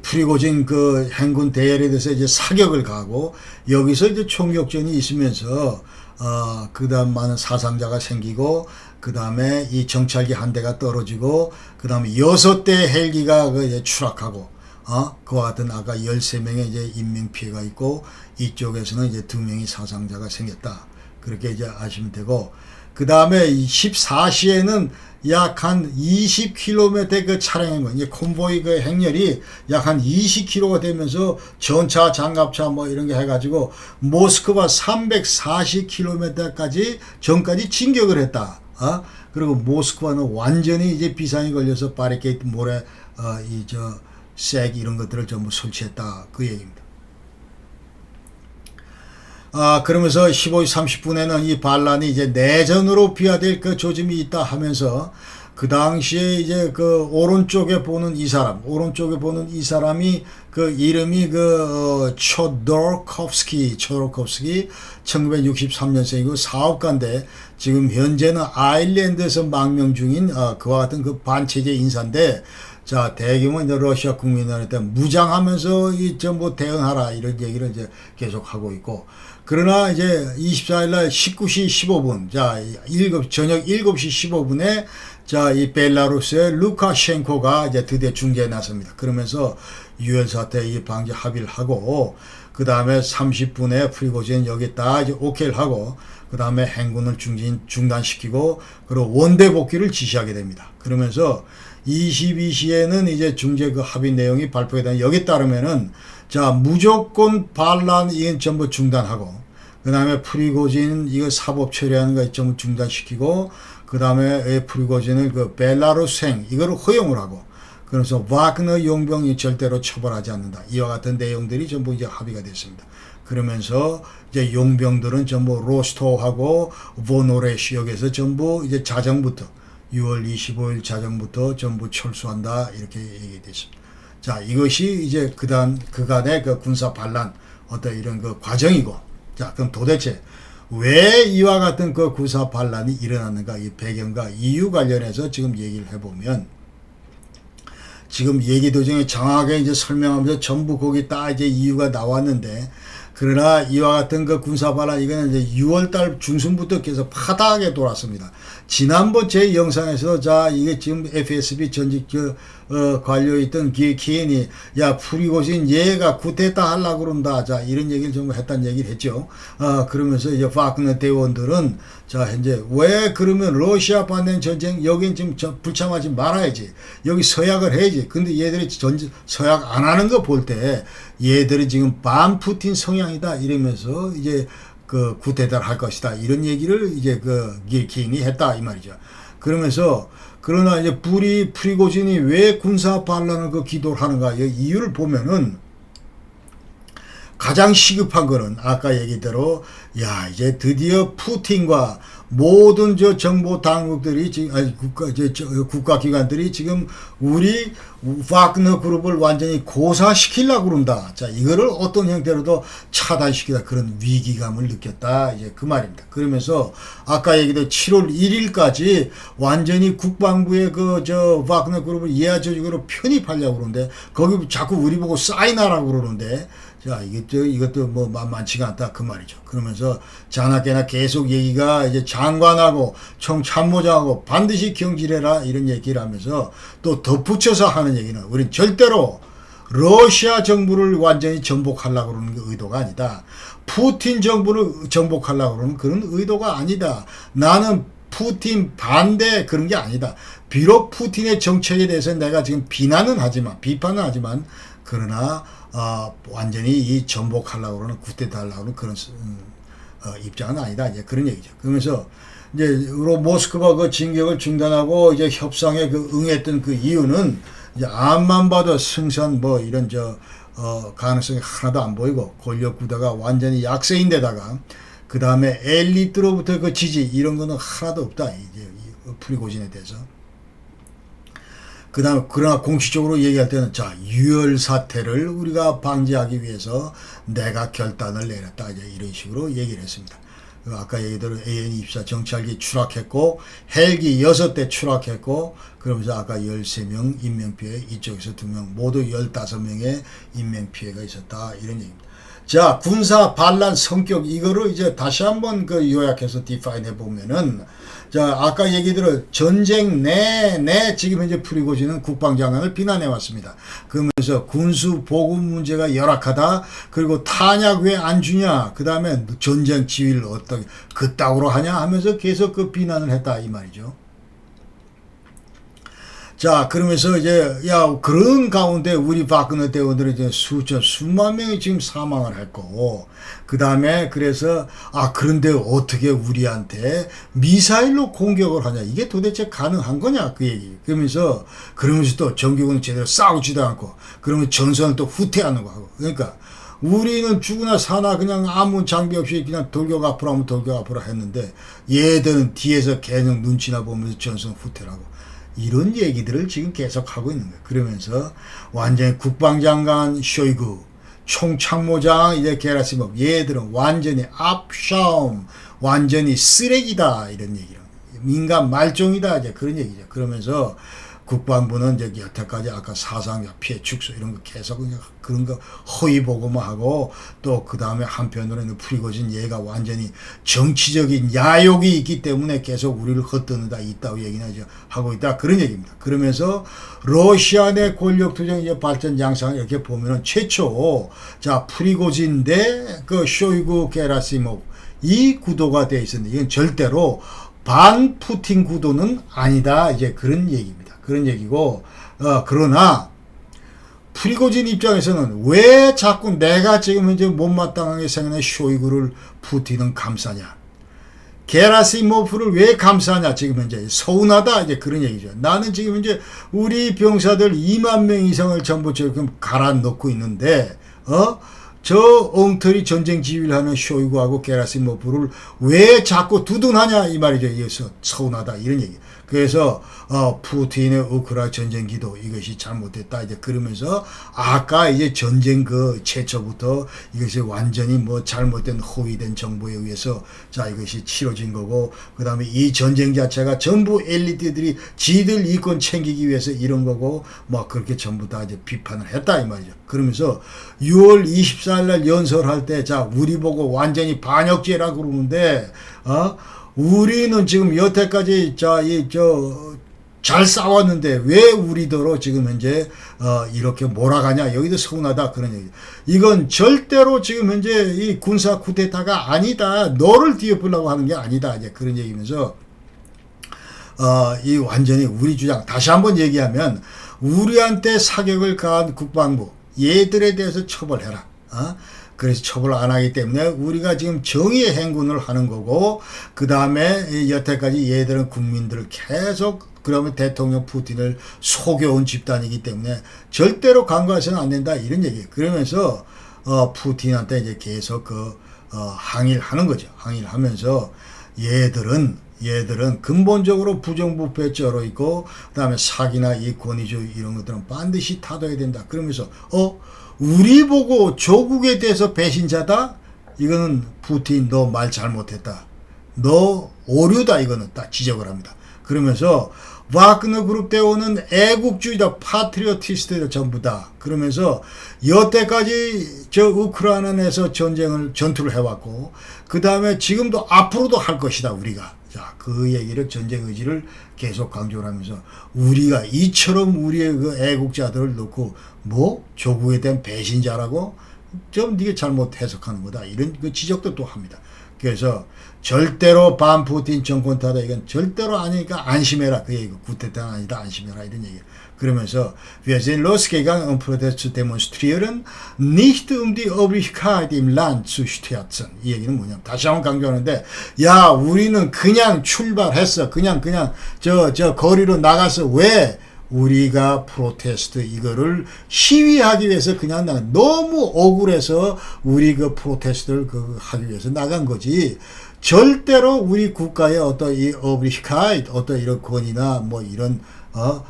프리고진 그 행군 대열에 대해서 이제 사격을 가고 여기서 이제 총격전이 있으면서 그 다음 많은 사상자가 생기고 그 다음에 이 정찰기 한 대가 떨어지고 그 다음에 6대 헬기가 이제 추락하고 그와 같은 아까 13명의 이제 인명피해가 있고 이쪽에서는 이제 2명이 사상자가 생겼다. 그렇게 이제 아시면 되고 그 다음에 14시에는 약 한 20km 그 차량행군, 이제 콘보이 그 행렬이 약 한 20km가 되면서 전차, 장갑차 뭐 이런 게 해가지고 모스크바 340km까지 전까지 진격을 했다. 그리고 모스크바는 완전히 이제 비상이 걸려서 바리케이트 모래, 색 이런 것들을 전부 설치했다. 그 얘기입니다. 그러면서 15시 30분에는 이 반란이 이제 내전으로 비화될 그 조짐이 있다 하면서 그 당시에 이제 그 오른쪽에 보는 이 사람이 그 이름이 초도르코프스키 1963년생이고 사업가인데 지금 현재는 아일랜드에서 망명 중인 그와 같은 그 반체제 인사인데 자, 대규모 이제 러시아 국민들한테 무장하면서 이 전부 대응하라 이런 얘기를 이제 계속 하고 있고 그러나 이제 24일 날 19시 15분 자, 저녁 7시 15분에 자, 이 벨라루스의 루카셴코가 이제 드디어 중재에 나섭니다. 그러면서 유혈 사태 이 방지 합의를 하고 그 다음에 30분에 프리고진 여기다 이제 오케이를 하고 그 다음에 행군을 중단시키고 그리고 원대 복귀를 지시하게 됩니다. 그러면서 22시에는 이제 중재 그 합의 내용이 발표가 되는 여기 따르면은 자 무조건 반란 이건 전부 중단하고 그 다음에 프리고진 이거 사법 처리하는 거 전부 중단시키고 그 다음에 프리고진을 그 벨라루스행 이거를 허용을 하고 그래서 바그너 용병이 절대로 처벌하지 않는다. 이와 같은 내용들이 전부 이제 합의가 됐습니다. 그러면서 이제 용병들은 전부 로스토하고 보노레시 역에서 전부 이제 자정부터 6월 25일 자정부터 전부 철수한다 이렇게 얘기됐습니다. 자 이것이 이제 그간의 그 군사 반란 어떤 이런 그 과정이고 자 그럼 도대체 왜 이와 같은 그 군사 반란이 일어났는가 이 배경과 이유 관련해서 지금 얘기를 해보면 지금 얘기 도중에 정확하게 이제 설명하면서 전부 거기 딱 이제 이유가 나왔는데 그러나 이와 같은 그 군사 반란 이거는 이제 6월달 중순부터 계속 파다하게 돌았습니다. 지난번 제 영상에서 자 이게 지금 FSB 전직 관료에 있던 기인이 야 프리고진 얘가 쿠데타 하려고 그런다 자 이런 얘기를 좀 했다는 얘기를 했죠. 그러면서 이제 바그너 대원들은 자 현재 왜 그러면 러시아 반대 전쟁 여긴 지금 불참하지 말아야지 여기 서약을 해야지. 근데 얘들이 서약 안 하는 거 볼 때 얘들이 지금 반푸틴 성향이다 이러면서 이제 그 쿠데타를 할 것이다 이런 얘기를 이제 그 길킨이 했다 이 말이죠. 그러면서 그러나 이제 프리고진이 왜 군사 반란을 그 기도를 하는가 이유를 보면은 가장 시급한 거는 아까 얘기대로 야 이제 드디어 푸틴과 모든 저 정보 당국들이 지금 국가기관들이 지금 우리 바그너 그룹을 완전히 고사시키려고 그런다. 자 이거를 어떤 형태로도 차단시키다 그런 위기감을 느꼈다. 이제 그 말입니다. 그러면서 아까 얘기된 7월 1일까지 완전히 국방부의 그 바그너 그룹을 이하 조직으로 편입하려고 그러는데 거기 자꾸 우리 보고 사인하라고 그러는데 자, 이것도 뭐 만만치가 않다 그 말이죠. 그러면서 자나깨나 계속 얘기가 이제 장관하고 총참모장하고 반드시 경질해라 이런 얘기를 하면서 또 덧붙여서 하는 얘기는 우린 절대로 러시아 정부를 완전히 정복하려고 그러는 게 의도가 아니다. 푸틴 정부를 정복하려고 그러는 그런 의도가 아니다. 나는 푸틴 반대 그런 게 아니다. 비록 푸틴의 정책에 대해서 내가 지금 비판은 하지만 그러나 완전히 이 전복하려고 그러는 쿠데타 하려고 그러는 그런 입장은 아니다. 이제 그런 얘기죠. 그러면서 이제 모스크바 그 진격을 중단하고 이제 협상에 그 응했던 그 이유는 이제 앞만 봐도 승산 뭐 이런 가능성이 하나도 안 보이고 권력 구도가 완전히 약세인데다가 그 다음에 엘리트로부터 그 지지 이런 거는 하나도 없다. 이제 프리고진에 대해서. 그 다음에 그러나 공식적으로 얘기할 때는 자 유혈 사태를 우리가 방지하기 위해서 내가 결단을 내렸다. 이제 이런 식으로 얘기를 했습니다. 아까 얘기대로 AN24 정찰기 추락했고 헬기 6대 추락했고 그러면서 아까 13명 인명피해 이쪽에서 2명 모두 15명의 인명피해가 있었다. 이런 얘기입니다. 자 군사 반란 성격 이거를 이제 다시 한번 그 요약해서 디파인 해보면은 자 아까 얘기대로 전쟁 내내 지금 현재 프리고진은 국방장관을 비난해 왔습니다. 그러면서 군수 보급 문제가 열악하다. 그리고 탄약 왜 안 주냐. 그 다음에 전쟁 지휘를 어떻게 그따구로 하냐 하면서 계속 그 비난을 했다 이 말이죠. 자 그러면서 이제 그런 가운데 우리 박근혜 대원들이 이제 수만 명이 지금 사망을 했고 그 다음에 그래서 그런데 어떻게 우리한테 미사일로 공격을 하냐 이게 도대체 가능한 거냐 그 얘기. 그러면서 또 정규군은 제대로 싸우지도 않고 그러면 전선을 또 후퇴하는 거 하고 그러니까 우리는 죽으나 사나 그냥 아무 장비 없이 그냥 돌격 앞으로 하면 돌격 앞으로 했는데 얘들은 뒤에서 계속 눈치나 보면서 전선 후퇴하고 이런 얘기들을 지금 계속 하고 있는 거예요. 그러면서 완전히 국방장관 쇼이구, 총참모장 이제 게라시모프 얘들은 완전히 압샤움, 완전히 쓰레기다 이런 얘기를 민간 말종이다 이제 그런 얘기죠. 그러면서 국방부는 이제 여태까지 아까 사상자 피해 축소 이런 거 계속 그런 거 허위 보고만 하고 또 그 다음에 한편으로는 프리고진 얘가 완전히 정치적인 야욕이 있기 때문에 계속 우리를 헛되는다 있다고 얘기나 하고 있다 그런 얘기입니다. 그러면서 러시아 내 권력 투쟁 이제 발전 양상을 이렇게 보면은 최초 자 프리고진 대 그 쇼이구 게라시모프 이 구도가 돼 있었는데 이건 절대로 반 푸틴 구도는 아니다 이제 그런 얘기입니다. 그런 얘기고 그러나 프리고진 입장에서는 왜 자꾸 내가 지금 현재 못마땅하게 생각하는 쇼이구를 푸틴은 감싸냐 게라시모프를 왜 감싸냐 지금 현재 서운하다 이제 그런 얘기죠. 나는 지금 현재 우리 병사들 2만 명 이상을 전부 지금 갈아 넣고 있는데 저 엉터리 전쟁 지휘를 하는 쇼이구하고 게라시모프를 왜 자꾸 두둔하냐 이 말이죠. 이래서 서운하다 이런 얘기. 그래서 푸틴의 우크라이나 전쟁기도 이것이 잘못됐다 이제 그러면서 아까 이제 전쟁 그 최초부터 이것이 완전히 뭐 잘못된 허위된 정보에 의해서 자 이것이 치러진 거고 그 다음에 이 전쟁 자체가 전부 엘리트들이 지들 이권 챙기기 위해서 이런 거고 뭐 그렇게 전부 다 이제 비판을 했다 이 말이죠. 그러면서 6월 24일 날 연설할 때 자 우리 보고 완전히 반역죄라고 그러는데 우리는 지금 여태까지 잘 싸웠는데 왜 우리더러 지금 현재 이렇게 몰아가냐 여기도 서운하다 그런 얘기. 이건 절대로 지금 현재 이 군사 쿠데타가 아니다. 너를 뒤엎으려고 하는 게 아니다. 이제 그런 얘기면서 이 완전히 우리 주장 다시 한번 얘기하면 우리한테 사격을 가한 국방부 얘들에 대해서 처벌해라. 그래서 처벌 안 하기 때문에 우리가 지금 정의의 행군을 하는 거고 그 다음에 여태까지 얘들은 국민들을 계속 그러면 대통령 푸틴을 속여온 집단이기 때문에 절대로 간과해서는 안 된다 이런 얘기예요. 그러면서 푸틴한테 이제 계속 항의를 하는 거죠. 항의를 하면서 얘들은 근본적으로 부정부패에 쩔어 있고 그다음에 사기나 이 권위주의 이런 것들은 반드시 타도해야 된다. 그러면서 우리 보고 조국에 대해서 배신자다? 이거는 푸틴 너 말 잘못했다. 너 오류다 이거는 딱 지적을 합니다. 그러면서 와그너 그룹 대원은 애국주의자 파트리오티스트들 전부 다. 그러면서 여태까지 저 우크라이나에서 전투를 해왔고 그 다음에 지금도 앞으로도 할 것이다 우리가. 자, 그 얘기를 전쟁 의지를 계속 강조를 하면서 우리가 이처럼 우리의 그 애국자들을 놓고 뭐 조국에 대한 배신자라고 좀 네가 잘못 해석하는 거다 이런 그 지적도 또 합니다. 그래서 절대로 반푸틴 정권 타다 이건 절대로 아니니까 안심해라 그 얘기고 구태타는 아니다 안심해라 이런 얘기. 그러면서 wir sind losgegangen um Protest zu demonstrieren, nicht um die Obrigkeit im Land zu stürzen. 이 얘기는 뭐냐면 다시 한번 강조하는데 야 우리는 그냥 출발했어 그냥 저 거리로 나가서 왜 우리가 프로테스트 이거를 시위하기 위해서 그냥 너무 억울해서 우리 그 프로테스트를 하기 위해서 나간 거지. 절대로 우리 국가의 어떤 이 어브리시카이트 어떤 이런 권위나 뭐 이런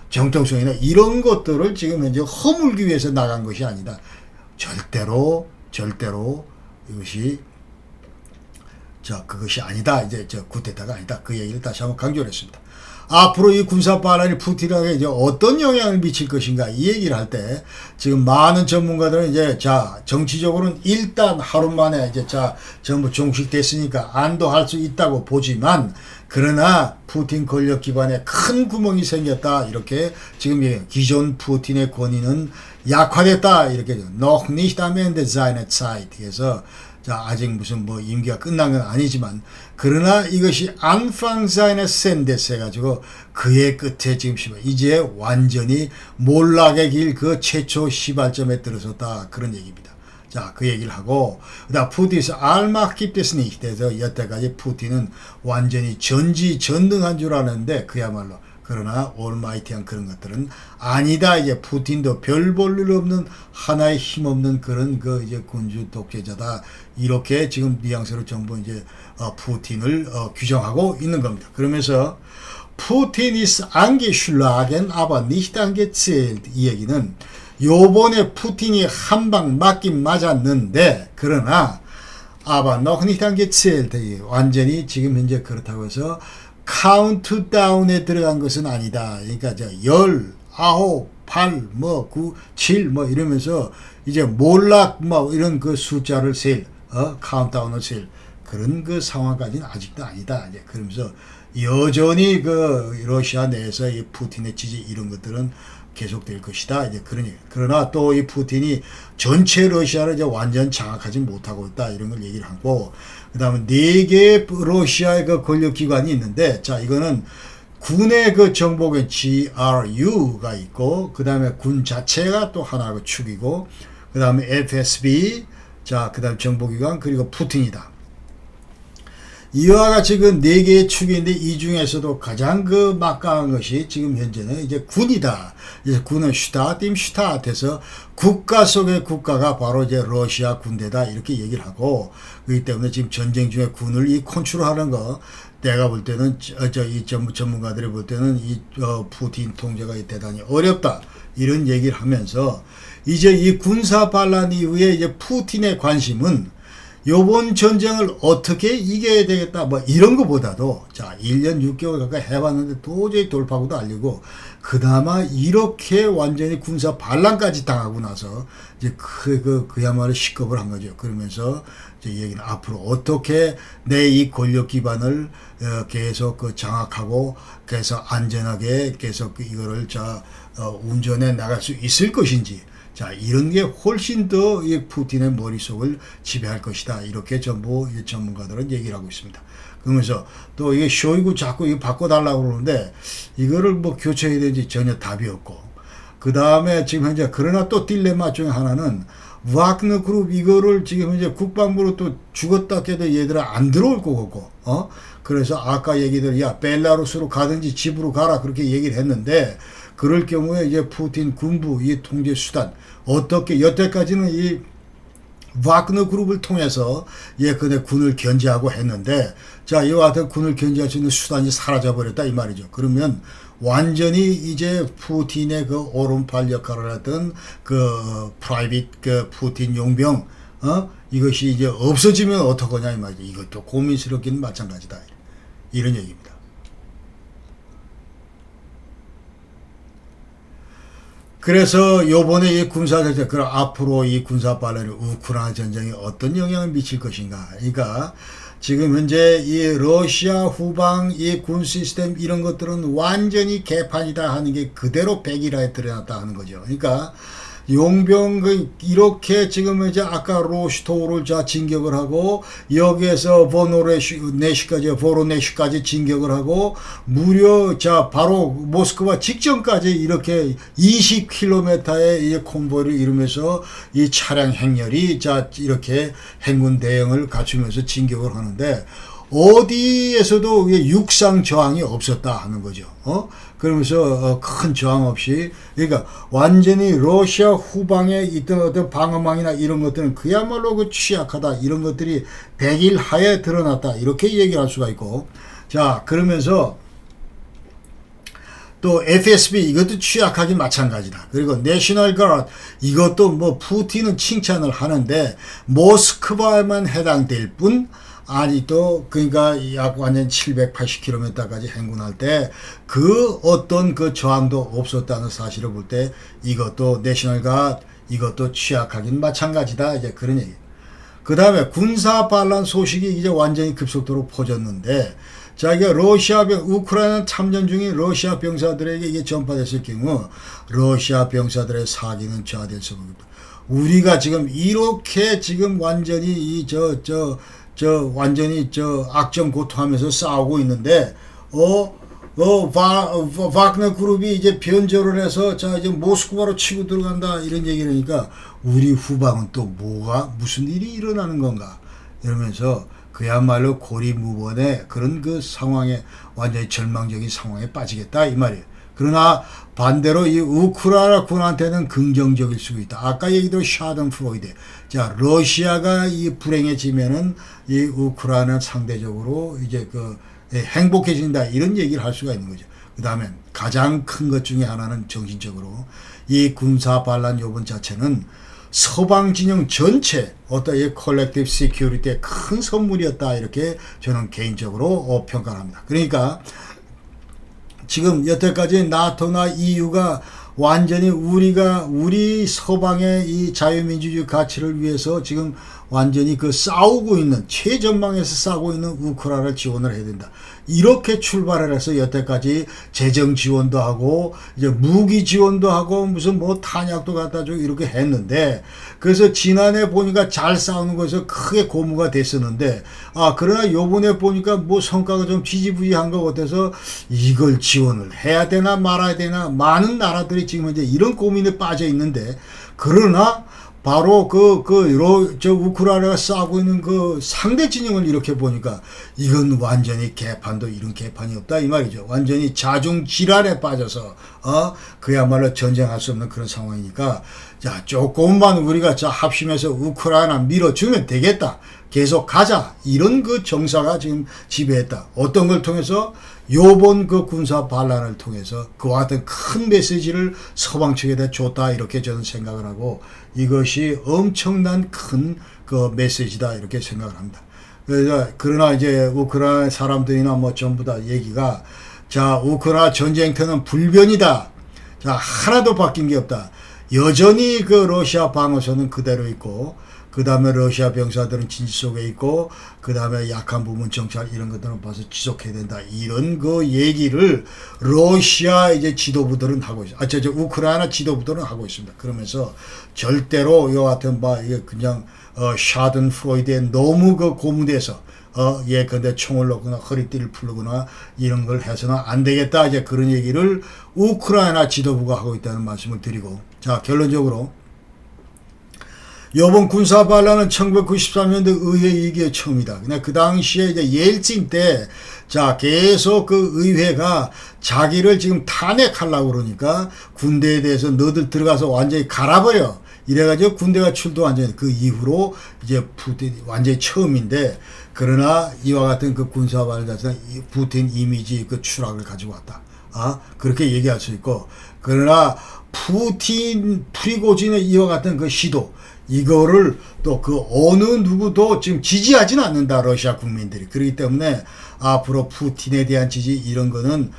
정통성이나 이런 것들을 지금 현재 허물기 위해서 나간 것이 아니다. 절대로 이것이 그것이 아니다. 이제 구테타가 아니다. 그 얘기를 다시 한번 강조를 했습니다. 앞으로 이 군사 반란이 푸틴에게 이제 어떤 영향을 미칠 것인가 이 얘기를 할 때 지금 많은 전문가들은 이제 정치적으로는 일단 하루 만에 이제 전부 종식됐으니까 안도할 수 있다고 보지만 그러나 푸틴 권력 기반에 큰 구멍이 생겼다 이렇게 지금 기존 푸틴의 권위는 약화됐다 이렇게 noch nicht am Ende seiner Zeit 해서 아직 무슨 뭐 임기가 끝난 건 아니지만 그러나 이것이 Anfang seiner Sendes 해가지고 그의 끝에 지금 이제 완전히 몰락의 길 그 최초 시발점에 들어섰다 그런 얘기입니다. 자, 그 얘기를 하고 그다음 푸틴에서 Allmacht gibt es nicht 해서 여태까지 푸틴은 완전히 전지전능한 줄 알았는데 그야말로 그러나 올마이티한 그런 것들은 아니다. 이제 푸틴도 별 볼 일 없는 하나의 힘없는 그런 이제 군주 독재자다. 이렇게 지금 뉘앙스로 전부 이제 푸틴을 규정하고 있는 겁니다. 그러면서 푸틴 ist angeschlagen, aber nicht angezählt. 이 얘기는 요번에 푸틴이 한 방 맞긴 맞았는데 그러나 aber noch nicht angezählt. 완전히 지금 현재 그렇다고 해서 카운트다운에 들어간 것은 아니다. 그러니까 10, 9, 8, 9, 7 이러면서 이제 몰락 이런 그 숫자를 셀, 카운트다운을 셀 그런 그 상황까지는 아직도 아니다. 이제 그러면서 여전히 그 러시아 내에서 이 푸틴의 지지 이런 것들은 계속될 것이다. 이제 그런 얘기. 그러나 또 이 푸틴이 전체 러시아를 이제 완전 장악하지 못하고 있다. 이런 걸 얘기를 하고, 그 다음에 4개의 러시아의 그 권력기관이 있는데, 이거는 군의 그 정보권 GRU가 있고, 그 다음에 군 자체가 또 하나 그 축이고, 그 다음에 FSB, 그 다음 정보기관, 그리고 푸틴이다. 이와 같이 그 4개의 축인데 이 중에서도 가장 그 막강한 것이 지금 현재는 이제 군이다. 이제 군은 슈타트 슈타트에서 국가 속의 국가가 바로 이제 러시아 군대다 이렇게 얘기를 하고 그렇기 때문에 지금 전쟁 중에 군을 이 컨트롤하는 거 내가 볼 때는 이 전문가들이 볼 때는 이 푸틴 통제가 대단히 어렵다 이런 얘기를 하면서 이제 이 군사 반란 이후에 이제 푸틴의 관심은 요번 전쟁을 어떻게 이겨야 되겠다 이런 것보다도 1년 6개월 가까이 해봤는데 도저히 돌파구도 알리고 그나마 이렇게 완전히 군사 반란까지 당하고 나서 이제 그야말로 식겁을 한 거죠. 그러면서 이제 얘기는 앞으로 어떻게 내 이 권력 기반을 계속 장악하고 그래서 안전하게 계속 이거를 운전해 나갈 수 있을 것인지 이런 게 훨씬 더 이 푸틴의 머릿속을 지배할 것이다. 이렇게 전부 전문가들은 얘기를 하고 있습니다. 그러면서 또 이게 쇼이구 자꾸 이거 바꿔달라고 그러는데 이거를 교체해야 되는지 전혀 답이 없고 그 다음에 지금 현재 그러나 또 딜레마 중에 하나는 와그너 그룹 이거를 지금 현재 국방부로 또 죽었다 깨도 얘들은 안 들어올 거고 그래서 아까 얘기들 벨라루스로 가든지 집으로 가라 그렇게 얘기를 했는데 그럴 경우에 이제 푸틴 군부 이 통제 수단 어떻게 여태까지는 이 와그너 그룹을 통해서 예컨대 군을 견제하고 했는데 이와 같은 군을 견제할 수 있는 수단이 사라져 버렸다 이 말이죠. 그러면 완전히 이제 푸틴의 그 오른팔 역할을 했던 그 프라이빗 그 푸틴 용병 이것이 이제 없어지면 어떡하냐 이 말이죠. 이것도 고민스럽기는 마찬가지다 이런 얘기입니다. 그래서 요번에 이 군사전쟁, 그럼 앞으로 이 군사반란이 우크라이나 전쟁에 어떤 영향을 미칠 것인가. 그러니까 지금 현재 이 러시아 후방 이 군 시스템 이런 것들은 완전히 개판이다 하는 게 그대로 백일화에 드러났다 하는 거죠. 그러니까 용병 이렇게 지금 이제 아까 로스토를 자 진격을 하고 여기에서 보로네시까지 진격을 하고 무려 자 바로 모스크바 직전까지 이렇게 20km의 이 콘보이를 이루면서 이 차량 행렬이 자 이렇게 행군 대응을 갖추면서 진격을 하는데 어디에서도 육상 저항이 없었다 하는 거죠. 그러면서 큰 저항 없이, 그러니까 완전히 러시아 후방에 있던 어떤 방어망이나 이런 것들은 그야말로 그 취약하다, 이런 것들이 백일하에 드러났다, 이렇게 얘기할 수가 있고, 자 그러면서 또 FSB 이것도 취약하기 마찬가지다. 그리고 내셔널 가드 이것도 뭐 푸틴은 칭찬을 하는데 모스크바에만 해당될 뿐 아직도 그러니까 약 완전 780km까지 행군할 때 그 어떤 그 저항도 없었다는 사실을 볼 때 이것도 내셔널 가드 이것도 취약하긴 마찬가지다, 이제 그런 얘기. 그 다음에 군사 반란 소식이 이제 완전히 급속도로 퍼졌는데, 자, 이게 우크라이나 참전 중인 러시아 병사들에게 이게 전파됐을 경우 러시아 병사들의 사기는 저하될 수가 없다. 우리가 지금 이렇게 지금 완전히 완전히 악정 고통하면서 싸우고 있는데, 바그너 그룹이 이제 변조를 해서 자 이제 모스크바로 치고 들어간다 이런 얘기를 하니까 우리 후방은 또 무슨 일이 일어나는 건가 이러면서 그야말로 고리무번의 그런 그 상황에 완전히 절망적인 상황에 빠지겠다 이 말이에요. 그러나 반대로 이 우크라이나 군한테는 긍정적일 수가 있다. 아까 얘기도 샤든프로이드. 자, 러시아가 이 불행해지면은 이 우크라이나 상대적으로 이제 행복해진다 이런 얘기를 할 수가 있는 거죠. 그 다음에 가장 큰 것 중에 하나는 정신적으로 이 군사 반란 요번 자체는 서방 진영 전체 어떤 이 컬렉티브 시큐리티의 큰 선물이었다 이렇게 저는 개인적으로 평가를 합니다. 그러니까 지금 여태까지 나토나 EU가 완전히 우리 서방의 이 자유민주주의 가치를 위해서 지금 완전히 싸우고 있는, 최전방에서 싸우고 있는 우크라이나를 지원을 해야 된다. 이렇게 출발을 해서 여태까지 재정 지원도 하고, 이제 무기 지원도 하고, 무슨 탄약도 갖다 주고 이렇게 했는데, 그래서 지난해 보니까 잘 싸우는 거에서 크게 고무가 됐었는데, 그러나 요번에 보니까 성과가 좀 지지부진한 것 같아서 이걸 지원을 해야 되나 말아야 되나, 많은 나라들이 지금 현재 이런 고민에 빠져 있는데, 그러나 바로 우크라이나가 싸우고 있는 그 상대 진영을 이렇게 보니까 이건 완전히 개판도 이런 개판이 없다 이 말이죠. 완전히 자중질환에 빠져서 그야말로 전쟁할 수 없는 그런 상황이니까, 자 조금만 우리가 합심해서 우크라이나 밀어주면 되겠다, 계속 가자, 이런 그 정사가 지금 지배했다. 어떤 걸 통해서? 요번 그 군사 반란을 통해서 그와 같은 큰 메시지를 서방 측에다 줬다 이렇게 저는 생각을 하고, 이것이 엄청난 큰 그 메시지다 이렇게 생각을 합니다. 그러나 이제 우크라이나 사람들이나 전부 다 얘기가, 자 우크라이나 전쟁터는 불변이다, 자 하나도 바뀐 게 없다, 여전히 그 러시아 방어선은 그대로 있고, 그 다음에 러시아 병사들은 진지 속에 있고, 그 다음에 약한 부분 정찰 이런 것들은 봐서 지속해야 된다, 이런 그 얘기를 러시아 이제 지도부들은 하고 있어요. 우크라이나 지도부들은 하고 있습니다. 그러면서 절대로 요 같은 이게 그냥 샤든프로이드에 너무 고무돼서 근데 총을 놓거나 허리띠를 풀거나 이런 걸 해서는 안 되겠다, 이제 그런 얘기를 우크라이나 지도부가 하고 있다는 말씀을 드리고, 자 결론적으로 이번 군사 반란은 1993년도 의회 이기의 처음이다. 그냥 그 당시에 이제 옐친 때, 자, 계속 그 의회가 자기를 지금 탄핵하려고 그러니까 군대에 대해서 너들 들어가서 완전히 갈아버려, 이래가지고 군대가 출동한 그 이후로 이제 푸틴이 완전히 처음인데, 그러나 이와 같은 그 군사 반란 자체는 푸틴 이미지 그 추락을 가지고 왔다. 그렇게 얘기할 수 있고, 그러나 프리고진의 이와 같은 그 시도, 이거를 또 그 어느 누구도 지금 지지하지는 않는다, 러시아 국민들이. 그렇기 때문에 앞으로 푸틴에 대한 지지 이런 거는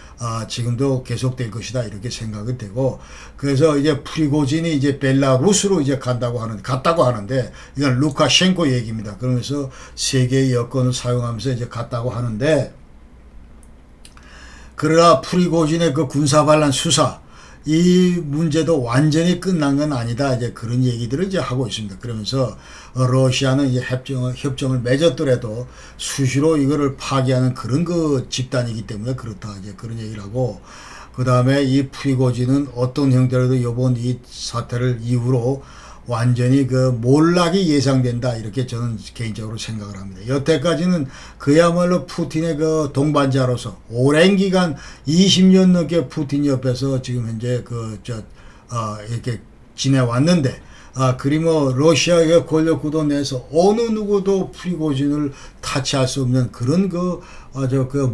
지금도 계속될 것이다, 이렇게 생각이 되고, 그래서 이제 프리고진이 이제 벨라루스로 이제 갔다고 하는데 이건 루카셴코 얘기입니다. 그러면서 세계의 여권을 사용하면서 이제 갔다고 하는데, 그러나 프리고진의 그 군사반란 수사 이 문제도 완전히 끝난 건 아니다, 이제 그런 얘기들을 이제 하고 있습니다. 그러면서 러시아는 이제 협정을 맺었더라도 수시로 이거를 파기하는 그런 그 집단이기 때문에 그렇다, 이제 그런 얘기를 하고, 그 다음에 이 프리고진은 어떤 형태로도 이번 이 사태를 이후로 완전히 그 몰락이 예상된다, 이렇게 저는 개인적으로 생각을 합니다. 여태까지는 그야말로 푸틴의 그 동반자로서 오랜 기간 20년 넘게 푸틴 옆에서 지금 현재 이렇게 지내왔는데, 그리고 러시아의 권력 구도 내에서 어느 누구도 프리고진을 타치할 수 없는 그런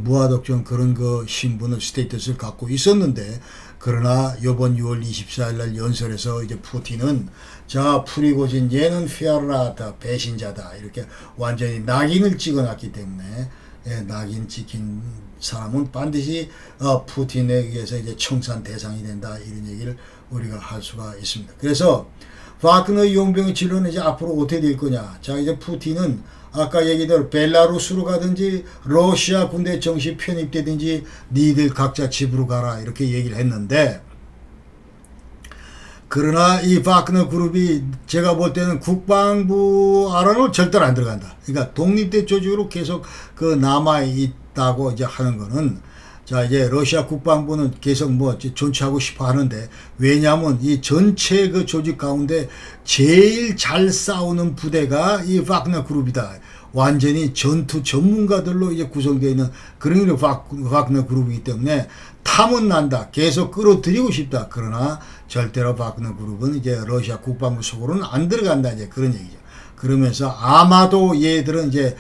무화독전 그런 그 신분을 스테이터스를 갖고 있었는데, 그러나 이번 6월 24일 날 연설에서 이제 푸틴은 프리고진 얘는 페어라다, 배신자다, 이렇게 완전히 낙인을 찍어놨기 때문에, 낙인 찍힌 사람은 반드시 푸틴에 의해서 이제 청산 대상이 된다, 이런 얘기를 우리가 할 수가 있습니다. 그래서 바그너 용병의 진로는 이제 앞으로 어떻게 될 거냐. 이제 푸틴은 아까 얘기대로 벨라루스로 가든지 러시아 군대 정시 편입되든지 니들 각자 집으로 가라, 이렇게 얘기를 했는데, 그러나 이 바그너 그룹이 제가 볼 때는 국방부 안으로 절대로 안 들어간다. 그러니까 독립대 조직으로 계속 남아 있다고 이제 하는 거는, 이제 러시아 국방부는 계속 존치하고 싶어 하는데, 왜냐하면 이 전체 그 조직 가운데 제일 잘 싸우는 부대가 이 바그너 그룹이다. 완전히 전투 전문가들로 이제 구성되어 있는 그런 바그너 그룹이기 때문에 탐은 난다. 계속 끌어들이고 싶다. 그러나 절대로 바그너 그룹은 이제 러시아 국방부 속으로는 안 들어간다, 이제 그런 얘기죠. 그러면서 아마도 얘들은 이제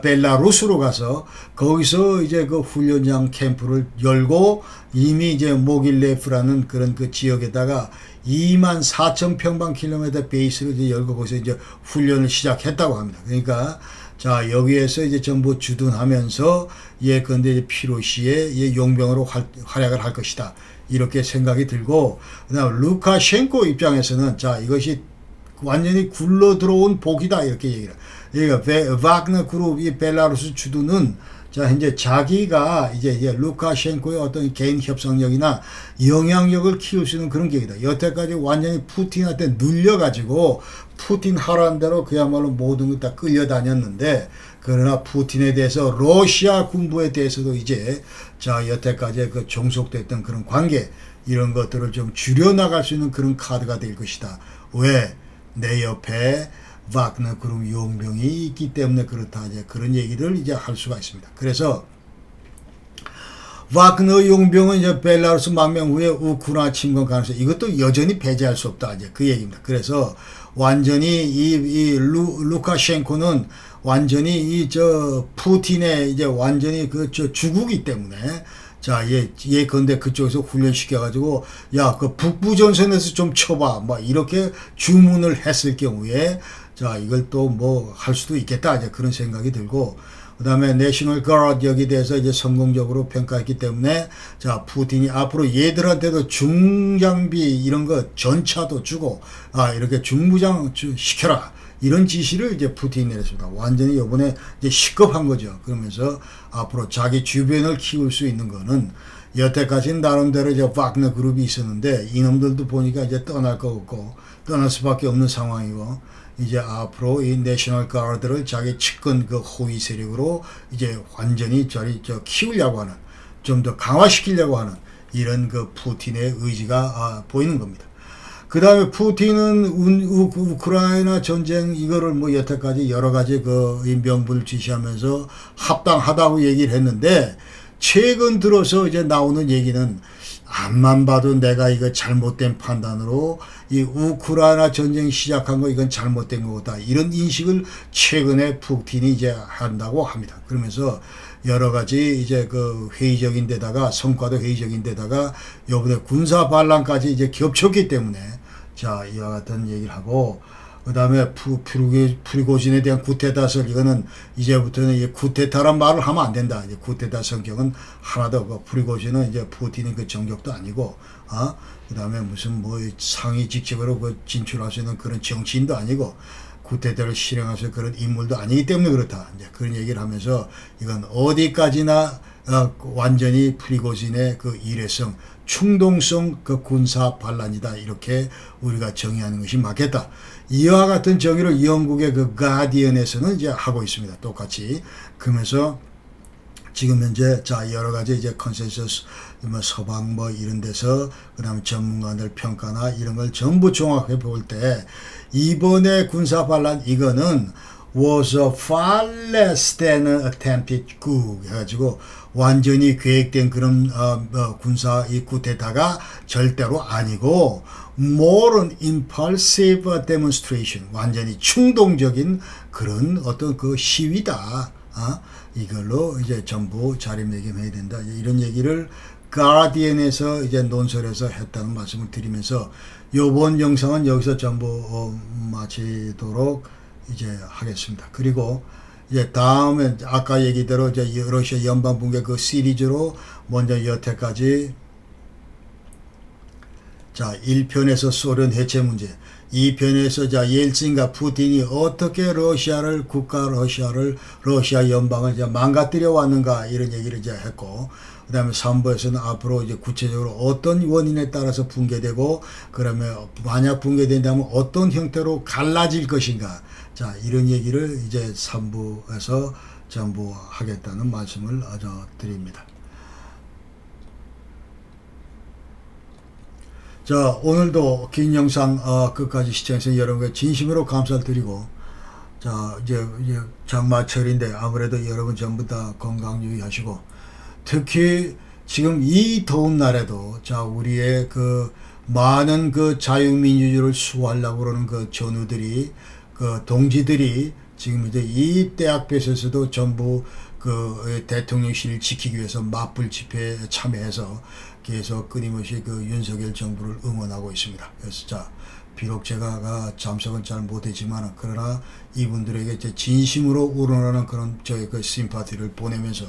벨라루스로 가서 거기서 이제 그 훈련장 캠프를 열고, 이미 이제 모길레프라는 그런 그 지역에다가 24,000평방킬로미터 베이스를 이제 열고 거기서 이제 훈련을 시작했다고 합니다. 그러니까 여기에서 이제 전부 주둔하면서 근데 이제 피로시의 용병으로 활약을 할 것이다, 이렇게 생각이 들고, 그다음 루카셴코 입장에서는 이것이 완전히 굴러 들어온 복이다, 이렇게 얘기를. 그러니까 바그너 그룹 이 벨라루스 주둔은 현재 자기가 이제 루카셴코의 어떤 개인 협상력이나 영향력을 키울 수 있는 그런 계기다. 여태까지 완전히 푸틴한테 눌려가지고 푸틴 하라는 대로 그야말로 모든 것 다 끌려다녔는데, 그러나 푸틴에 대해서 러시아 군부에 대해서도 이제 여태까지 그 종속됐던 그런 관계 이런 것들을 좀 줄여나갈 수 있는 그런 카드가 될 것이다. 왜? 내 옆에 바그너 그룹 용병이 있기 때문에 그렇다, 이제 그런 얘기를 이제 할 수가 있습니다. 그래서 바그너 용병은 이제 벨라루스 망명 후에 우크라이나 침공 가능성, 이것도 여전히 배제할 수 없다, 이제 그 얘기입니다. 그래서 완전히 이 루카셴코는 완전히 푸틴의 이제 완전히 주국이기 때문에, 근데 그쪽에서 훈련시켜가지고, 그 북부전선에서 좀 쳐봐, 이렇게 주문을 했을 경우에, 이걸 또 할 수도 있겠다, 이제 그런 생각이 들고, 그 다음에 내셔널 가드 여기에 대해서 이제 성공적으로 평가했기 때문에, 푸틴이 앞으로 얘들한테도 중장비 이런 거 전차도 주고, 이렇게 중무장 시켜라, 이런 지시를 이제 푸틴이 내렸습니다. 완전히 이번에 이제 시급한 거죠. 그러면서 앞으로 자기 주변을 키울 수 있는 거는, 여태까지는 나름대로 이제 바그너 그룹이 있었는데, 이놈들도 보니까 이제 떠날 거 없고, 떠날 수밖에 없는 상황이고, 이제 앞으로 이 내셔널 가드를 자기 측근 그 호위 세력으로 이제 완전히 키우려고 하는, 좀 더 강화시키려고 하는 이런 그 푸틴의 의지가 보이는 겁니다. 그 다음에 푸틴은 우크라이나 전쟁 이거를 여태까지 여러 가지 명분을 지시하면서 합당하다고 얘기를 했는데, 최근 들어서 이제 나오는 얘기는 앞만 봐도 내가 이거 잘못된 판단으로 이 우크라이나 전쟁 시작한 거 이건 잘못된 거다, 이런 인식을 최근에 푸틴이 이제 한다고 합니다. 그러면서 여러 가지 이제 회의적인 데다가 성과도 회의적인 데다가 요번에 군사 반란까지 이제 겹쳤기 때문에 이와 같은 얘기를 하고, 그 다음에 프리고진에 대한 쿠데타설, 이거는 이제부터는 이 쿠데타란 말을 하면 안 된다. 이제 쿠데타 성격은 하나도 없고, 프리고진은 이제 푸틴의 그 정격도 아니고, 그 다음에 무슨 뭐 상위 직책으로 그 진출할 수 있는 그런 정치인도 아니고, 쿠데타를 실행할 수 있는 그런 인물도 아니기 때문에 그렇다. 이제 그런 얘기를 하면서 이건 어디까지나 완전히 프리고진의 그 일회성, 충동성 그 군사 반란이다. 이렇게 우리가 정의하는 것이 맞겠다. 이와 같은 정의를 영국의 그 가디언에서는 이제 하고 있습니다. 똑같이. 그러면서 지금 현재 자 여러 가지 이제 컨센서스 뭐 서방 뭐 이런 데서 그다음에 전문가들 평가나 이런 걸 전부 종합해 볼 때 이번에 군사 반란 이거는 was far less than an attempted coup 해가지고 완전히 계획된 그런 군사 이 쿠데타가 절대로 아니고 more an impulsive demonstration, 완전히 충동적인 그런 어떤 그 시위다. 이걸로 이제 전부 자리매김해야 된다. 이런 얘기를 가디언에서 이제 논설에서 했다는 말씀을 드리면서 요번 영상은 여기서 전부 마치도록 이제 하겠습니다. 그리고 이제 다음에 아까 얘기대로 이제 러시아 연방붕괴 그 시리즈로 먼저 여태까지 자 1편에서 소련 해체 문제, 2편에서 자 옐친과 푸틴이 어떻게 러시아를 러시아 연방을 이제 망가뜨려 왔는가 이런 얘기를 이제 했고, 그 다음에 3부에서는 앞으로 이제 구체적으로 어떤 원인에 따라서 붕괴되고 그러면 만약 붕괴된다면 어떤 형태로 갈라질 것인가, 자 이런 얘기를 이제 3부에서 전부 하겠다는 말씀을 드립니다. 자 오늘도 긴 영상 끝까지 시청해주신 여러분께 진심으로 감사를 드리고, 자 이제 장마철인데 아무래도 여러분 전부 다 건강 유의하시고, 특히 지금 이 더운 날에도 자 우리의 그 많은 그 자유민주주의를 수호하려고 그러는 그 전우들이 그 동지들이 지금 이제 이 때 앞에서도 전부 그 대통령실을 지키기 위해서 맞불 집회에 참여해서 계속 끊임없이 그 윤석열 정부를 응원하고 있습니다. 그래서 자 비록 제가 참석은 잘 못했지만 그러나 이분들에게 진심으로 우러나는 그런 저의 그 심파티를 보내면서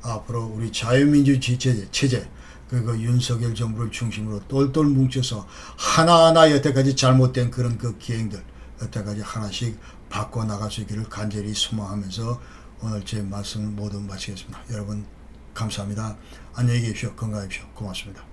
앞으로 우리 자유민주주의 체제 그 윤석열 정부를 중심으로 똘똘 뭉쳐서 하나하나 여태까지 잘못된 그런 그 기행들 여태까지 하나씩 바꿔나갈 수 있기를 간절히 소망하면서 오늘 제 말씀을 모두 마치겠습니다. 여러분 감사합니다. 안녕히 계십시오. 건강하십시오. 고맙습니다.